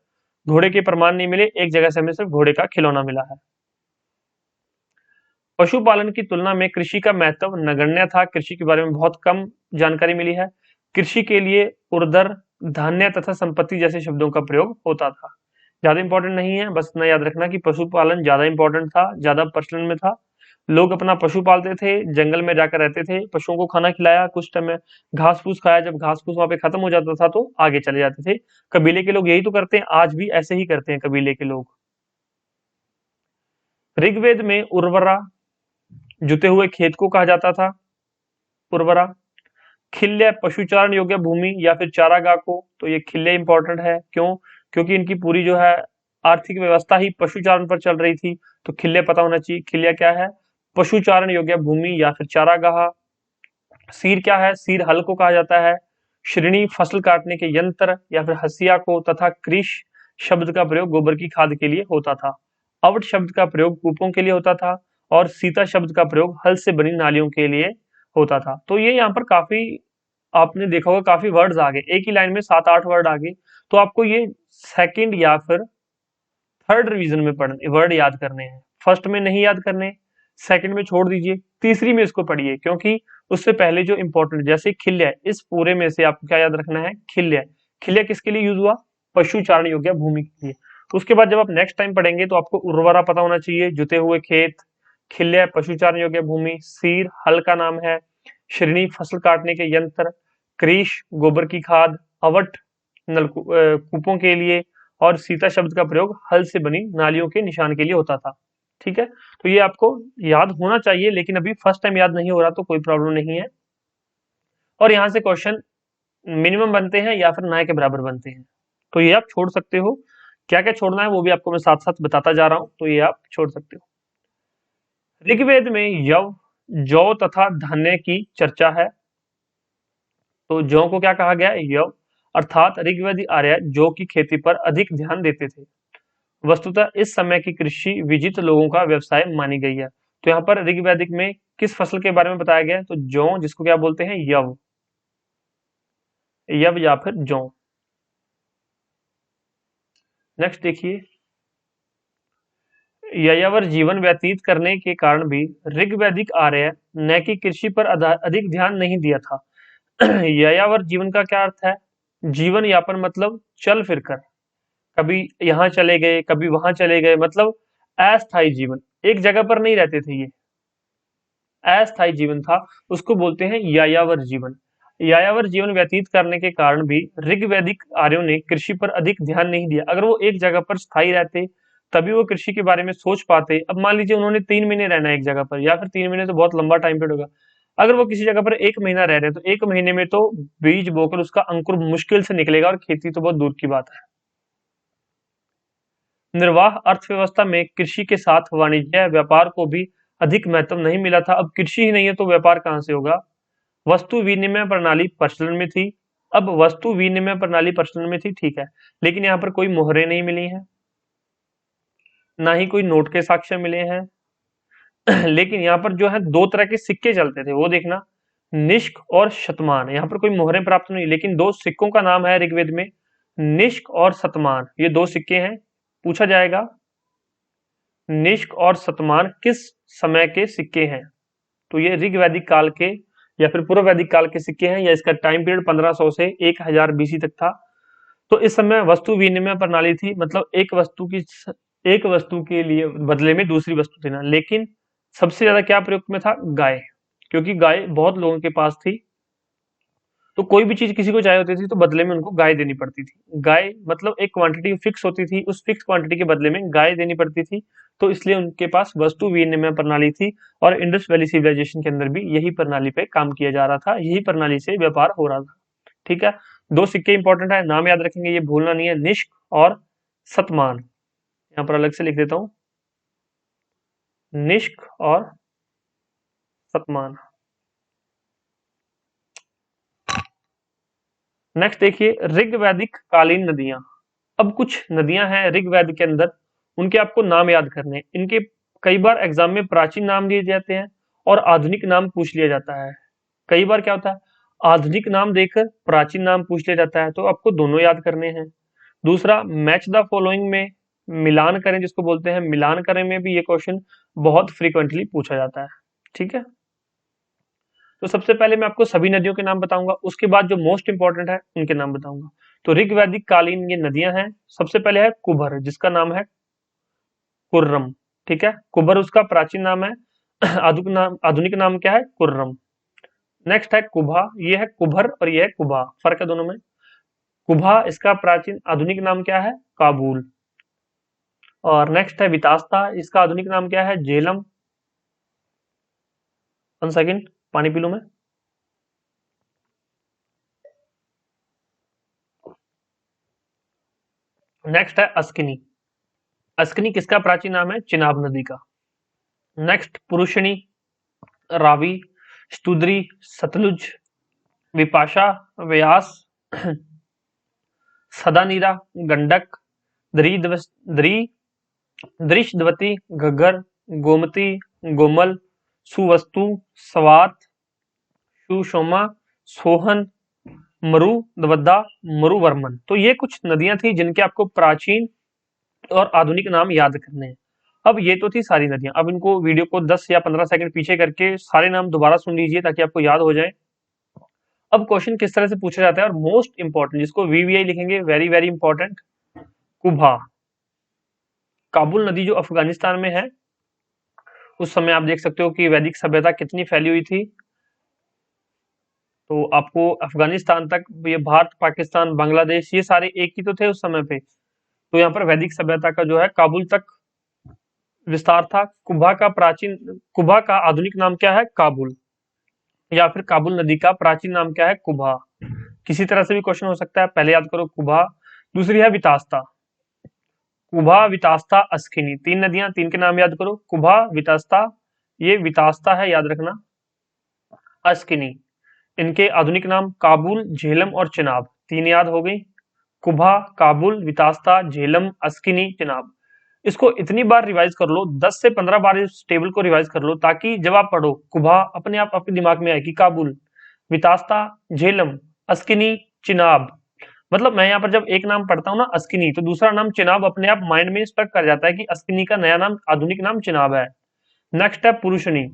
Speaker 1: घोड़े के प्रमाण नहीं मिले, एक जगह से हमें सिर्फ घोड़े का खिलौना मिला है। पशुपालन की तुलना में कृषि का महत्व नगण्य था। कृषि के बारे में बहुत कम जानकारी मिली है। कृषि के लिए उर्दर, धान्य तथा संपत्ति जैसे शब्दों का प्रयोग होता था। ज्यादा इंपॉर्टेंट नहीं है, बस इतना याद रखना कि पशुपालन ज्यादा इंपॉर्टेंट था, ज्यादा प्रचलन में था। लोग अपना पशु पालते थे, जंगल में जाकर रहते थे, पशुओं को खाना खिलाया, कुछ टाइम में घास फूस खाया, जब घास फूस वहां पे खत्म हो जाता था तो आगे चले जाते थे। कबीले के लोग यही तो करते हैं, आज भी ऐसे ही करते हैं कबीले के लोग। ऋग्वेद में उर्वरा, जुते हुए खेत को कहा जाता था उर्वरा। खिल्य, पशुचारण योग्य भूमि या फिर चारागाह को। तो ये खिल्य इंपॉर्टेंट है, क्यों? क्योंकि इनकी पूरी जो है आर्थिक व्यवस्था ही पशुचारण पर चल रही थी। तो खिल्य पता होना चाहिए। खिल्य क्या है? पशुचारण योग्य भूमि या फिर चारागाह। सीर क्या है? सीर हल को कहा जाता है। श्रेणी, फसल काटने के यंत्र या फिर हसिया को। तथा कृष शब्द का प्रयोग गोबर की खाद के लिए होता था। अवट शब्द का प्रयोग कूपों के लिए होता था। और सीता शब्द का प्रयोग हल से बनी नालियों के लिए होता था। तो ये यहाँ पर काफी आपने देखा होगा, काफी वर्ड्स आ गए एक ही लाइन में, 7-8 वर्ड आ गए। तो आपको ये सेकंड या फिर थर्ड रिवीजन में पढ़ने वर्ड याद करने हैं। फर्स्ट में नहीं याद करने, सेकंड में छोड़ दीजिए, तीसरी में इसको पढ़िए, क्योंकि उससे पहले जो इंपॉर्टेंट, जैसे खिल्य, इस पूरे में से आपको क्या याद रखना है? खिल्य। खिल्य किसके लिए यूज हुआ? पशुचारण योग्य भूमि के लिए। उसके बाद जब आप नेक्स्ट टाइम पढ़ेंगे तो आपको उर्वरा पता होना चाहिए, जुते हुए खेत। खिल्य, पशुचारण योग्य भूमि। सीर हल का नाम है। श्रेणी, फसल काटने के यंत्र। क्रीश, गोबर की खाद। अवट, कूपों के लिए। और सीता शब्द का प्रयोग हल से बनी नालियों के निशान के लिए होता था। ठीक है, तो ये आपको याद होना चाहिए, लेकिन अभी फर्स्ट टाइम याद नहीं हो रहा तो कोई प्रॉब्लम नहीं है। और यहाँ से क्वेश्चन मिनिमम बनते हैं या फिर ना के बराबर बनते हैं, तो ये आप छोड़ सकते हो। क्या क्या छोड़ना है वो भी आपको मैं साथ साथ बताता जा रहा हूं, तो ये आप छोड़ सकते हो। ऋग्वेद में यव, जौ तथा धान्य की चर्चा है। तो जौ को क्या कहा गया? यव। अर्थात ऋग्वेदी आर्य जौ की खेती पर अधिक ध्यान देते थे। वस्तुतः इस समय की कृषि विजित लोगों का व्यवसाय मानी गई है। तो यहाँ पर ऋग्वैदिक में किस फसल के बारे में बताया गया है? तो जौ, जिसको क्या बोलते हैं? यव। यव या फिर जौ। नेक्स्ट देखिए, यायावर जीवन व्यतीत करने के कारण भी ऋग्वैदिक आर्य ने की कृषि पर अधिक ध्यान नहीं दिया था। यायावर जीवन का क्या अर्थ है? जीवन यापन मतलब चल फिर कर, कभी यहाँ चले गए, कभी वहां चले गए, मतलब अस्थायी जीवन, एक जगह पर नहीं रहते थे ये, अस्थायी जीवन था, उसको बोलते हैं यायावर जीवन। यायावर जीवन व्यतीत करने के कारण भी ऋग्वैदिक आर्यों ने कृषि पर अधिक ध्यान नहीं दिया। अगर वो एक जगह पर स्थायी रहते तभी वो कृषि के बारे में सोच पाते। अब मान लीजिए उन्होंने 3 महीने रहना है एक जगह पर, या फिर 3 महीने तो बहुत लंबा टाइम पीरियड होगा। अगर वो किसी जगह पर 1 महीना रह रहे हैं तो 1 महीने में तो बीज बोकर उसका अंकुर मुश्किल से निकलेगा, और खेती तो बहुत दूर की बात है। निर्वाह अर्थव्यवस्था में कृषि के साथ वाणिज्य व्यापार को भी अधिक महत्व नहीं मिला था। अब कृषि ही नहीं है तो व्यापार कहां से होगा? वस्तु विनिमय प्रणाली प्रचलन में थी। अब वस्तु विनिमय प्रणाली प्रचलन में थी, ठीक है, लेकिन यहाँ पर कोई मोहरें नहीं मिली हैं, ना ही कोई नोट के साक्ष्य मिले हैं। लेकिन यहाँ पर जो है 2 तरह के सिक्के चलते थे, वो देखना, निष्क और शतमान। यहाँ पर कोई मोहरें प्राप्त नहीं, लेकिन 2 सिक्कों का नाम है ऋग्वेद में, निष्क और शतमान। ये 2 सिक्के हैं, पूछा जाएगा निष्क और शतमान किस समय के सिक्के हैं? तो ये ऋग्वैदिक काल के या फिर पूर्व वैदिक काल के सिक्के हैं, या इसका टाइम पीरियड 1500 से 1000 बीसी तक था। तो इस समय वस्तु विनिमय प्रणाली थी, मतलब एक वस्तु के लिए बदले में दूसरी वस्तु देना। लेकिन सबसे ज्यादा क्या प्रयोग में था? गाय, क्योंकि गाय बहुत लोगों के पास थी, तो कोई भी चीज किसी को चाहिए होती थी तो बदले में उनको गाय देनी पड़ती थी। गाय मतलब एक क्वांटिटी फिक्स होती थी, उस फिक्स क्वांटिटी के बदले में गाय देनी पड़ती थी, तो इसलिए उनके पास वस्तु विनिमय प्रणाली थी। और इंडस वैली सिविलाइजेशन के अंदर भी यही प्रणाली पे काम किया जा रहा था, यही प्रणाली से व्यापार हो रहा था। ठीक है, दो सिक्के इंपॉर्टेंट है, नाम याद रखेंगे, ये भूलना नहीं है, निष्क और सतमान। यहाँ पर अलग से लिख देता हूं, निष्क और सतमान। नेक्स्ट देखिए, ऋग वैदिक कालीन नदियां। अब कुछ नदियां हैं ऋग्वेद के अंदर, उनके आपको नाम याद करने हैं। इनके कई बार एग्जाम में प्राचीन नाम दिए जाते हैं और आधुनिक नाम पूछ लिया जाता है। कई बार क्या होता है, आधुनिक नाम देकर प्राचीन नाम पूछ लिया जाता है, तो आपको दोनों याद करने हैं। दूसरा, मैच द फॉलोइंग में मिलान करें, जिसको बोलते हैं मिलान करें, में भी ये क्वेश्चन बहुत फ्रीक्वेंटली पूछा जाता है। ठीक है, तो सबसे पहले मैं आपको सभी नदियों के नाम बताऊंगा, उसके बाद जो मोस्ट इंपॉर्टेंट है उनके नाम बताऊंगा। तो ऋग्वैदिक कालीन ये नदियां हैं। सबसे पहले है कुबर, जिसका नाम है कुर्रम। ठीक है, कुबर उसका प्राचीन नाम है, आधुनिक नाम क्या है? कुर्रम। नेक्स्ट है कुभा, ये है कुभर और ये है कुबा, फर्क है दोनों में। कुभा इसका प्राचीन आधुनिक नाम क्या है? काबुल। और नेक्स्ट है वितास्ता, इसका आधुनिक नाम क्या है? जेलम। 1 सेकेंड, पानी पी लूं मैं। नेक्स्ट है अस्किनी, अस्किनी किसका प्राचीन नाम है? चिनाब नदी का। नेक्स्ट पुरुषणी, रावी, स्तुद्री, सतलुज, विपाशा, व्यास, सदानीरा, गंडक, द्री दृशद्वती, घग्गर, गोमती, गोमल, सुवस्तु, स्वात, सुषोमा, सोहन, मरुदवद्दा, मरुवर्मन। तो ये कुछ नदियां थी जिनके आपको प्राचीन और आधुनिक नाम याद करने हैं। अब ये तो थी सारी नदियां, अब इनको वीडियो को 10 या 15 सेकंड पीछे करके सारे नाम दोबारा सुन लीजिए ताकि आपको याद हो जाए। अब क्वेश्चन किस तरह से पूछा जाता है, और मोस्ट इंपॉर्टेंट, जिसको वीवीआई लिखेंगे, very very important, Kubha. Kabul नदी जो अफगानिस्तान में है, उस समय आप देख सकते हो कि वैदिक सभ्यता कितनी फैली हुई थी। तो आपको अफगानिस्तान तक, ये भारत, पाकिस्तान, बांग्लादेश, ये सारे एक ही तो थे उस समय पे। तो यहाँ पर वैदिक सभ्यता का जो है काबुल तक विस्तार था। कुबा का आधुनिक नाम क्या है? काबुल। या फिर काबुल नदी का प्राचीन नाम क्या है? कुबा। किसी तरह से भी क्वेश्चन हो सकता है, पहले याद करो कुबा। दूसरी है वितास्ता, कुबा, वितास्ता, अस्किनी, तीन नदियां, तीन के नाम याद करो, कुबा, वितास्ता। ये वितास्ता है, याद रखना। अस्किनी, इनके आधुनिक नाम काबुल, झेलम और चिनाब, तीन याद हो गई। कुबा, काबुल, वितास्ता, झेलम, अस्किनी, चिनाब। इसको इतनी बार रिवाइज कर लो, 10 से 15 बार इस टेबल को रिवाइज कर लो, ताकि जब आप पढ़ो कुबा अपने आप आपके दिमाग में आए कि काबुल, वितास्ता, झेलम, अस्किनी, चिनाब। मतलब मैं यहाँ पर जब एक नाम पढ़ता हूँ ना अस्किनी, तो दूसरा नाम चिनाब अपने आप माइंड में स्टक कर जाता है कि अस्किनी का नया नाम, आधुनिक नाम चिनाब है। नेक्स्ट है पुरुषनी,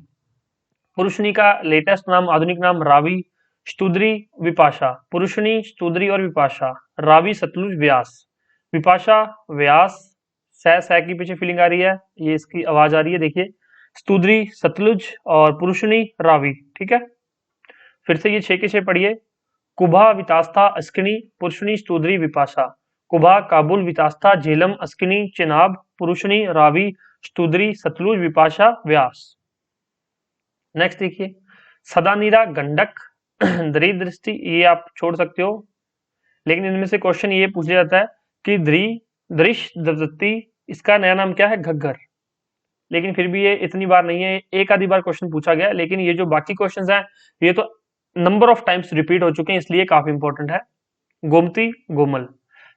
Speaker 1: पुरुषनी का लेटेस्ट नाम, आधुनिक नाम रावी, स्तुद्री, विपाशा। पुरुषनी, स्तुद्री और विपाशा, रावी, सतलुज, व्यास। विपाशा, व्यास, सह की पीछे फीलिंग आ रही है, ये इसकी आवाज आ रही है, देखिए। स्तुद्री, सतलुज, और पुरुषनी, रावी। ठीक है, फिर से ये 6 के 6 पढ़िए। कुभा, वितास्ता, अस्किनी, पुरुषनी, स्तुद्री, विपाशा। कुभा, काबुल, वितास्ता, झेलम, अस्किनी, चिनाब, पुरुषनी, रावी, स्तुद्री, सतलुज, विपाशा, व्यास। नेक्स्ट देखिए, सदानीरा, गंडक, दृष्टि, ये आप छोड़ सकते हो, लेकिन इनमें से क्वेश्चन ये पूछा जाता है कि दृष्टि, इसका नया नाम क्या है? घग्गर। लेकिन फिर भी ये इतनी बार नहीं है, एक आधी बार क्वेश्चन पूछा गया, लेकिन ये जो बाकी क्वेश्चंस हैं, ये तो नंबर ऑफ टाइम्स रिपीट हो चुके हैं, इसलिए काफी इंपॉर्टेंट है। गोमती, गोमल,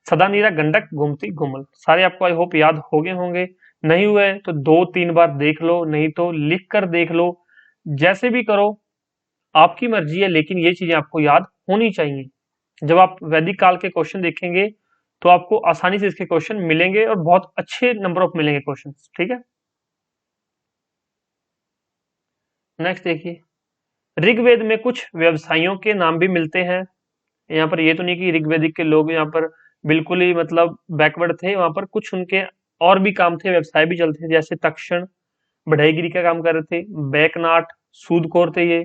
Speaker 1: सदानीरा, गंडक, गोमती, गोमल, सारे आपको आई होप याद हो गए होंगे। नहीं हुए तो 2-3 बार देख लो, नहीं तो लिख कर देख लो, जैसे भी करो, आपकी मर्जी है, लेकिन ये चीजें आपको याद होनी चाहिए। जब आप वैदिक काल के क्वेश्चन देखेंगे तो आपको आसानी से इसके क्वेश्चन मिलेंगे और बहुत अच्छे नंबर ऑफ मिलेंगे क्वेश्चन। ठीक है, नेक्स्ट देखिए, ऋग्वेद में कुछ व्यवसायियों के नाम भी मिलते हैं। यहाँ पर ये तो नहीं कि ऋग्वेदिक के लोग यहाँ पर बिल्कुल ही मतलब बैकवर्ड थे, वहां पर कुछ उनके और भी काम थे, व्यवसाय भी चलते थे, जैसे तक्षण बढ़ईगिरी का काम कर रहे थे, बैकनाट सूदखोर थे ये,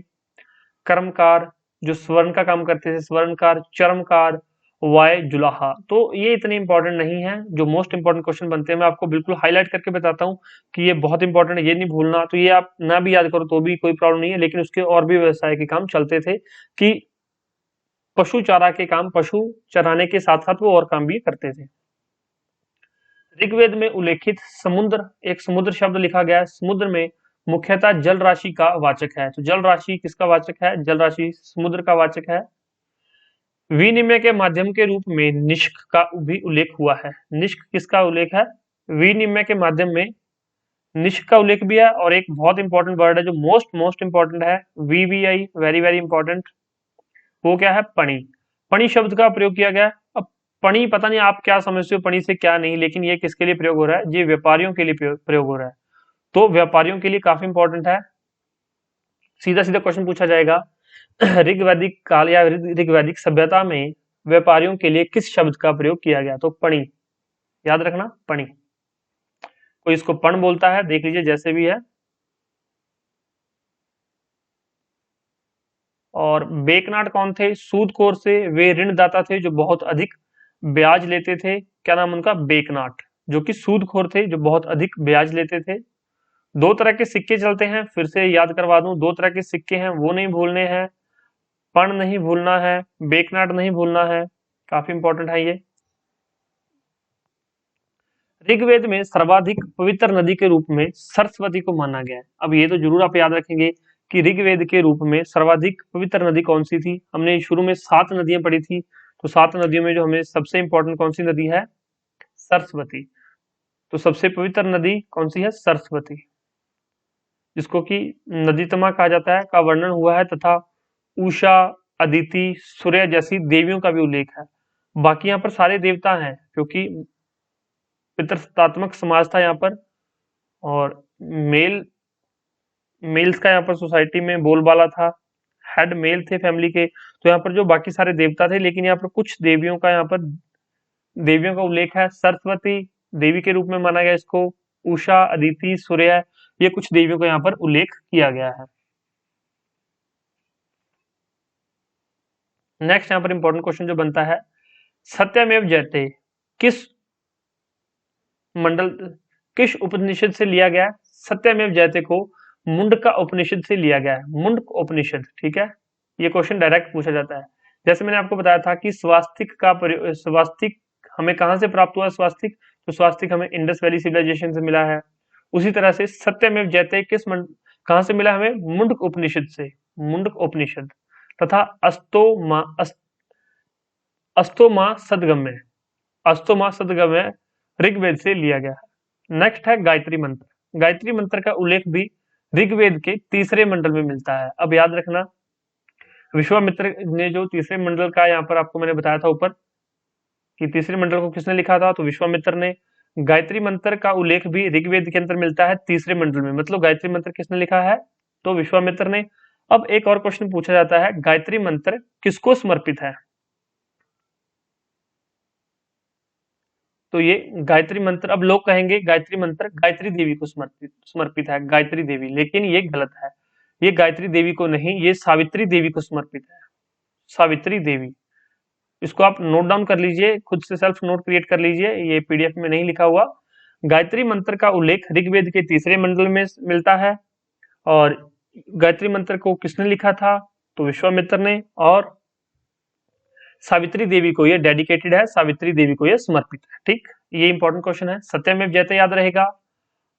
Speaker 1: कर्मकार जो स्वर्ण का काम करते थे स्वर्णकार, चर्मकार, वाय जुलाहा। तो ये इतने इंपॉर्टेंट नहीं है, जो मोस्ट इंपॉर्टेंट क्वेश्चन बनते हैं मैं आपको बिल्कुल हाईलाइट करके बताता हूँ कि ये बहुत इंपॉर्टेंट है, ये नहीं भूलना। तो ये आप ना भी याद करो तो भी कोई प्रॉब्लम नहीं है, लेकिन उसके और भी व्यवसाय के काम चलते थे कि पशु चारा के काम, पशु चराने के साथ साथ वो और काम भी करते थे। ऋग्वेद में उल्लेखित समुद्र, एक समुद्र शब्द लिखा गया है, समुद्र में मुख्यतः जल राशि का वाचक है। तो जल राशि किसका वाचक है? जल राशि समुद्र का वाचक है। विनिमय के माध्यम के रूप में निष्क का भी उल्लेख हुआ है। निष्क किसका उल्लेख है? विनिमय के माध्यम में निष्क का उल्लेख भी है, और एक बहुत इंपॉर्टेंट वर्ड है जो मोस्ट मोस्ट इंपॉर्टेंट है, वीवीआई, वेरी वेरी इंपॉर्टेंट, वो क्या है? पणि। पणि शब्द का प्रयोग किया गया है। अब पणि पता नहीं आप क्या समझते हो पणि से क्या नहीं, लेकिन ये किसके लिए प्रयोग हो रहा है? ये व्यापारियों के लिए प्रयोग हो रहा है। तो व्यापारियों के लिए काफी इंपॉर्टेंट है। सीधा सीधा क्वेश्चन पूछा जाएगा, ऋग्वैदिक काल या ऋग्वैदिक सभ्यता में व्यापारियों के लिए किस शब्द का प्रयोग किया गया? तो पणि, याद रखना पणि। कोई इसको पण बोलता है, देख लीजिए जैसे भी है। और बेकनाट कौन थे? सूदखोर से, वे ऋणदाता थे जो बहुत अधिक ब्याज लेते थे। क्या नाम उनका? बेकनाट, जो कि सूदखोर थे जो बहुत अधिक ब्याज लेते थे। दो तरह के सिक्के चलते हैं, फिर से याद करवा दूं, दो तरह के सिक्के हैं, वो नहीं भूलने हैं। पण नहीं भूलना है, बेकनाट नहीं भूलना है, काफी इंपॉर्टेंट है ये। ऋग्वेद में सर्वाधिक पवित्र नदी के रूप में सरस्वती को माना गया है। अब ये तो जरूर आप याद रखेंगे कि ऋग्वेद के रूप में सर्वाधिक पवित्र नदी कौन सी थी? हमने शुरू में 7 नदियां पढ़ी थी, तो 7 नदियों में जो हमें सबसे इंपॉर्टेंट कौन सी नदी है? सरस्वती। तो सबसे पवित्र नदी कौन सी है? सरस्वती, जिसको कि नदीतमा कहा जाता है, का वर्णन हुआ है, तथा उषा, अदिति, सूर्य जैसी देवियों का भी उल्लेख है। बाकी यहाँ पर सारे देवता हैं, क्योंकि पितृसत्तात्मक समाज था यहाँ पर, और मेल मेल्स का यहाँ पर सोसाइटी में बोलबाला था, हेड मेल थे फैमिली के। तो यहाँ पर जो बाकी सारे देवता थे, लेकिन यहाँ पर कुछ देवियों का, यहाँ पर देवियों का उल्लेख है। सरस्वती देवी के रूप में माना गया इसको, उषा, अदिति, सूर्य, ये कुछ देवियों का यहाँ पर उल्लेख किया गया है। नेक्स्ट यहाँ पर इंपॉर्टेंट क्वेश्चन जो बनता है, सत्यमेव जयते किस मंडल, किस उपनिषद से लिया गया? सत्यमेव जयते को मुंडका उपनिषद से लिया गया है। मुंडक उपनिषद, ठीक है, ये क्वेश्चन डायरेक्ट पूछा जाता है। जैसे मैंने आपको बताया था कि स्वास्तिक का स्वास्तिक हमें कहां से प्राप्त हुआ? स्वास्तिक, तो स्वास्तिक हमें इंडस वैली सिविलाइजेशन से मिला है। उसी तरह से सत्यमेव जयते कहां से मिला हमें? मुंडक उपनिषद से, मुंडक उपनिषद। तथा अस्तोमा सदगम्य, अस्तोमा सदगम्य ऋग्वेद से लिया गया है। नेक्स्ट है गायत्री मंत्र। गायत्री मंत्र का उल्लेख भी ऋग्वेद के तीसरे मंडल में मिलता है। अब याद रखना, विश्वामित्र ने जो तीसरे मंडल का यहाँ पर आपको मैंने बताया था ऊपर कि तीसरे मंडल को किसने लिखा था, तो विश्वामित्र ने। गायत्री मंत्र का उल्लेख भी ऋग्वेद के अंदर मिलता है तीसरे मंडल में, मतलब गायत्री मंत्र किसने लिखा है? तो विश्वामित्र ने। अब एक और क्वेश्चन पूछा जाता है, गायत्री मंत्र किसको समर्पित है? तो ये गायत्री मंत्र, अब लोग कहेंगे गायत्री मंत्र गायत्री देवी को समर्पित समर्पित है, गायत्री देवी, लेकिन ये गलत है। ये गायत्री देवी को नहीं, ये सावित्री देवी को समर्पित है, सावित्री देवी। इसको आप नोट डाउन कर लीजिए, खुद से सेल्फ नोट क्रिएट कर लीजिए, ये पीडीएफ में नहीं लिखा हुआ। गायत्री मंत्र का उल्लेख ऋग्वेद के तीसरे मंडल में मिलता है, और गायत्री मंत्र को किसने लिखा था? तो विश्वामित्र ने। और सावित्री देवी को ये डेडिकेटेड है, सावित्री देवी को ये समर्पित है, ठीक। ये इंपॉर्टेंट क्वेश्चन है। सत्यमेव जयते याद रहेगा,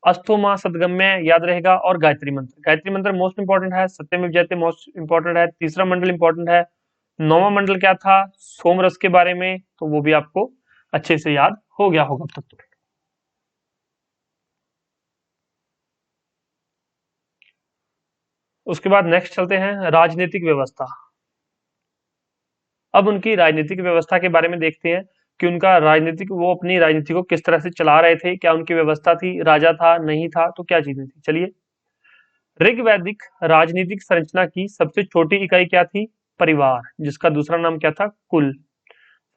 Speaker 1: अस्थोमा सदगम्य याद रहेगा, और गायत्री मंत्र, गायत्री मंत्र मोस्ट इंपॉर्टेंट है, सत्यमेव जयते मोस्ट इंपॉर्टेंट है, तीसरा मंडल इंपॉर्टेंट है। नौवां मंडल क्या था? सोमरस के बारे में, तो वो भी आपको अच्छे से याद हो गया होगा अब तक तो। उसके बाद नेक्स्ट चलते हैं राजनीतिक व्यवस्था। अब उनकी राजनीतिक व्यवस्था के बारे में देखते हैं कि उनका राजनीतिक, वो अपनी राजनीति को किस तरह से चला रहे थे, क्या उनकी व्यवस्था थी, राजा था, नहीं था, तो क्या चीजें थी। चलिए, ऋग्वैदिक राजनीतिक संरचना की सबसे छोटी इकाई क्या थी? परिवार, जिसका दूसरा नाम क्या था? कुल।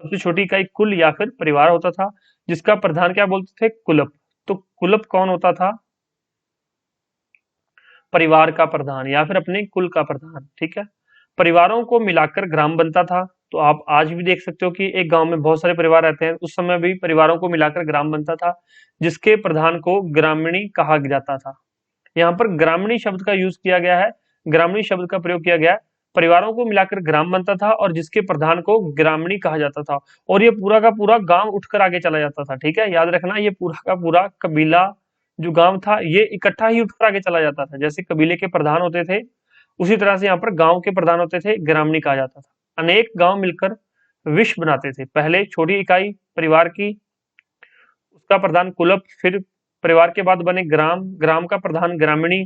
Speaker 1: सबसे छोटी इकाई कुल या फिर परिवार होता था, जिसका प्रधान क्या बोलते थे? कुलप। तो कुलप कौन होता था? परिवार का प्रधान या फिर अपने कुल का प्रधान, ठीक है। परिवारों को मिलाकर ग्राम बनता था। तो आप आज भी देख सकते हो कि एक गांव में बहुत सारे परिवार रहते हैं, उस समय भी परिवारों को मिलाकर ग्राम बनता था, जिसके प्रधान को ग्रामीणी कहा जाता था। यहाँ पर ग्रामीणी शब्द का यूज किया गया है, ग्रामीणी शब्द का प्रयोग किया गया है। परिवारों को मिलाकर ग्राम बनता था और जिसके प्रधान को ग्रामीणी कहा जाता था, और ये पूरा का पूरा गांव उठकर आगे चला जाता था, ठीक है। याद रखना, ये पूरा का पूरा कबीला जो गांव था ये इकट्ठा ही उठकर आगे चला जाता था। जैसे कबीले के प्रधान होते थे, उसी तरह से यहाँ पर गांव के प्रधान होते थे, ग्रामीणी कहा जाता था। अनेक गांव मिलकर विश्व बनाते थे। पहले छोटी इकाई परिवार की, उसका प्रधान कुलप, फिर परिवार के बाद बने ग्राम, ग्राम का प्रधान ग्रामीणी।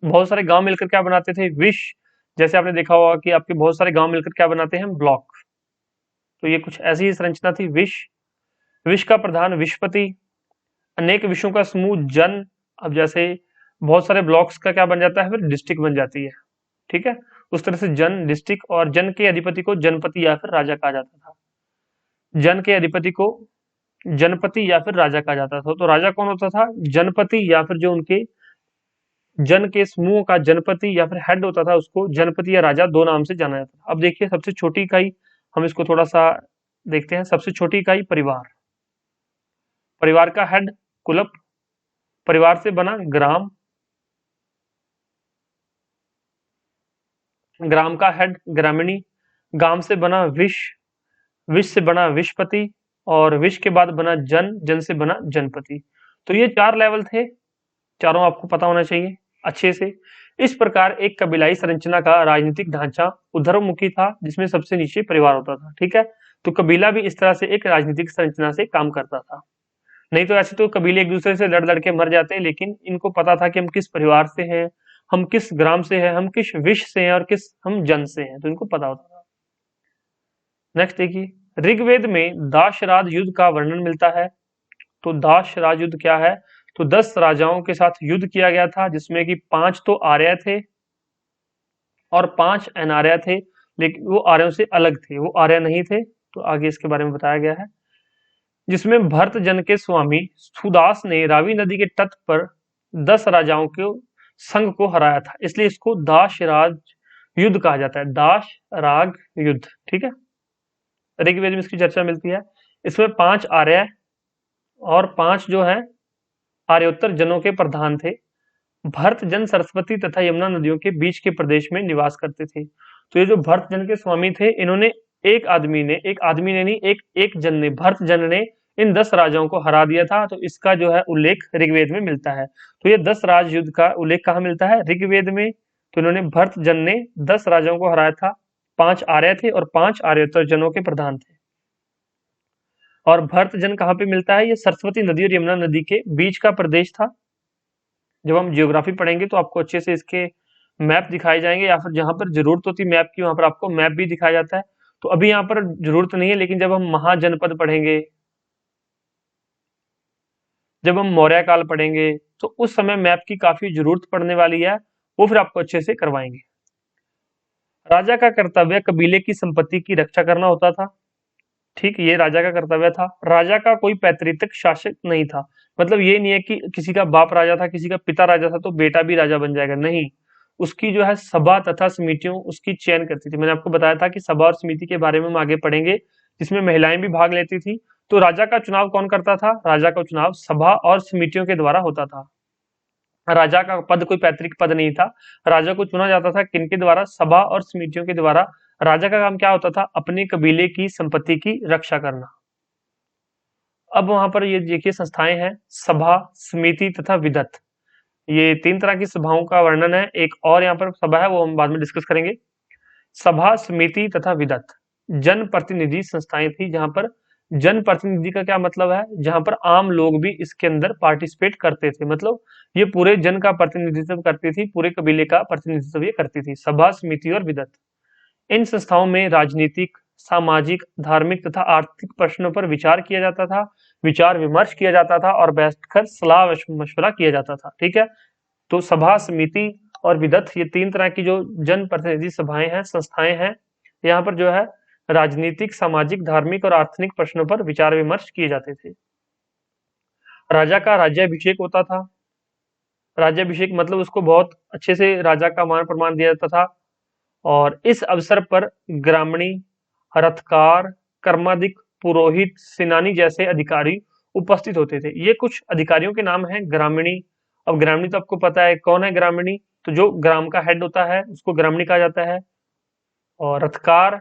Speaker 1: बहुत सारे गांव मिलकर क्या बनाते थे? विश्व। जैसे आपने देखा होगा कि आपके बहुत सारे गांव मिलकर क्या बनाते हैं? ब्लॉक। तो ये कुछ ऐसी ही संरचना थी विश्व। विश्व का प्रधान विश्वपति। अनेक विषयों का समूह जन। अब जैसे बहुत सारे ब्लॉक्स का क्या बन जाता है? फिर डिस्ट्रिक्ट बन जाती है, ठीक है। उस तरह से जन, डिस्ट्रिक्ट, और जन के अधिपति को जनपति या फिर राजा कहा जाता था। जन के अधिपति को जनपति या फिर राजा कहा जाता था। तो राजा कौन होता था? जनपति, या फिर जो उनके जन के समूह का जनपति या फिर हेड होता था, उसको जनपति या राजा दो नाम से जाना जाता था। अब देखिए सबसे छोटी इकाई, हम इसको थोड़ा सा देखते हैं। सबसे छोटी इकाई परिवार। परिवार का हेड कुलप। परिवार से बना ग्राम। ग्राम का हेड ग्रामीणी। गांव से बना विश्व। विश्व से बना विश्वपति। और विश्व के बाद बना जन। जन से बना जनपति। तो ये 4 लेवल थे, चारों आपको पता होना चाहिए अच्छे से। इस प्रकार एक कबीलाई संरचना का राजनीतिक ढांचा उधरमुखी था, जिसमें सबसे नीचे परिवार होता था, ठीक है। तो कबीला भी इस तरह से एक राजनीतिक संरचना से काम करता था। नहीं तो ऐसे तो कबीले एक दूसरे से लड़ लड़ के मर जाते, लेकिन इनको पता था कि हम किस परिवार से हैं, हम किस ग्राम से हैं, हम किस विश्व से हैं और किस हम जन से हैं, तो इनको पता होता था। नेक्स्ट देखिए, ऋग्वेद में दाशराज युद्ध का वर्णन मिलता है। तो दाशराज युद्ध क्या है? तो 10 राजाओं के साथ युद्ध किया गया था, जिसमें कि 5 तो आर्य थे और 5 अनार्य थे, लेकिन वो आर्यों से अलग थे, वो आर्य नहीं थे। तो आगे इसके बारे में बताया गया है, जिसमें भरत जन के स्वामी सुदास ने रावी नदी के तट पर 10 राजाओं के संघ को हराया था, इसलिए इसको दाशराज युद्ध कहा जाता है। दाश राग युद्ध, ठीक है। ऋग्वेद में इसकी चर्चा मिलती है। इसमें 5 आर्य और 5 जो है आर्योत्तर जनों के प्रधान थे। भरत जन सरस्वती तथा यमुना नदियों के बीच के प्रदेश में निवास करते थे। तो ये जो भरत जन के स्वामी थे, इन्होंने एक आदमी ने नहीं, एक जन ने, भरत जन ने इन 10 राजाओं को हरा दिया था। तो इसका जो है उल्लेख ऋग्वेद में मिलता है। तो ये 10 राज युद्ध का उल्लेख कहाँ मिलता है? ऋग्वेद में। तो इन्होंने, भरत जन ने 10 राजाओं को हराया था। 5 आर्य थे और 5 आर्योत्तर जनों के प्रधान थे। और भरत जन कहाँ पे मिलता है? ये सरस्वती नदी और यमुना नदी के बीच का प्रदेश था। जब हम जियोग्राफी पढ़ेंगे तो आपको अच्छे से इसके मैप दिखाए जाएंगे, या फिर जहां पर जरूरत होती है मैप की, वहां पर आपको मैप भी दिखाया जाता है। तो अभी यहाँ पर जरूरत नहीं है, लेकिन जब हम महाजनपद पढ़ेंगे, जब हम मौर्य काल पढ़ेंगे, तो उस समय मैप की काफी जरूरत पड़ने वाली है, वो फिर आपको अच्छे से करवाएंगे। राजा का कर्तव्य कबीले की संपत्ति की रक्षा करना होता था, ठीक, ये राजा का कर्तव्य था। राजा का कोई पैतृक शासक नहीं था। मतलब ये नहीं है कि किसी का बाप राजा था, किसी का पिता राजा था, तो बेटा भी राजा बन जाएगा, नहीं। उसकी जो है सभा तथा समितियों उसकी चयन करती थी। मैंने आपको बताया था कि सभा और समिति के बारे में हम आगे पढ़ेंगे, जिसमें महिलाएं भी भाग लेती थी। तो राजा का चुनाव कौन करता था? राजा का चुनाव सभा और समितियों के द्वारा होता था। राजा का पद कोई पैतृक पद नहीं था। राजा को चुना जाता था किनके द्वारा? सभा और समितियों के द्वारा। राजा का काम क्या होता था? अपने कबीले की संपत्ति की रक्षा करना। अब वहां पर ये देखिए संस्थाएं हैं, सभा, समिति तथा विदत। ये 3 तरह की सभाओं का वर्णन है। एक और यहाँ पर सभा है, वो हम बाद में डिस्कस करेंगे। सभा, समिति तथा विदत जन प्रतिनिधि संस्थाएं थी, जहां पर जन प्रतिनिधि का क्या मतलब है? जहां पर आम लोग भी इसके अंदर पार्टिसिपेट करते थे। मतलब ये पूरे जन का प्रतिनिधित्व करती थी, पूरे कबीले का प्रतिनिधित्व ये करती थी, सभा, समिति और विदत। इन संस्थाओं में राजनीतिक, सामाजिक, धार्मिक तथा आर्थिक प्रश्नों पर विचार किया जाता था, विचार विमर्श किया जाता था और बैठकर सलाह मशवरा किया जाता था, ठीक है। तो सभा, समिति और विदत, ये 3 तरह की जो जन प्रतिनिधि सभाएं हैं, संस्थाएं हैं। यहाँ पर जो है राजनीतिक, सामाजिक, धार्मिक और आर्थिक प्रश्नों पर विचार विमर्श किए जाते थे। राजा का राज्याभिषेक होता था। राज्याभिषेक मतलब उसको बहुत अच्छे से राजा का मान प्रमाण दिया जाता था, और इस अवसर पर ग्रामणी, रथकार, कर्माधिक, पुरोहित, सेनानी जैसे अधिकारी उपस्थित होते थे। ये कुछ अधिकारियों के नाम हैं। ग्रामणी, अब ग्रामणी तो आपको पता है कौन है ग्रामणी, तो जो ग्राम का हेड होता है उसको ग्रामणी कहा जाता है। और रथकार,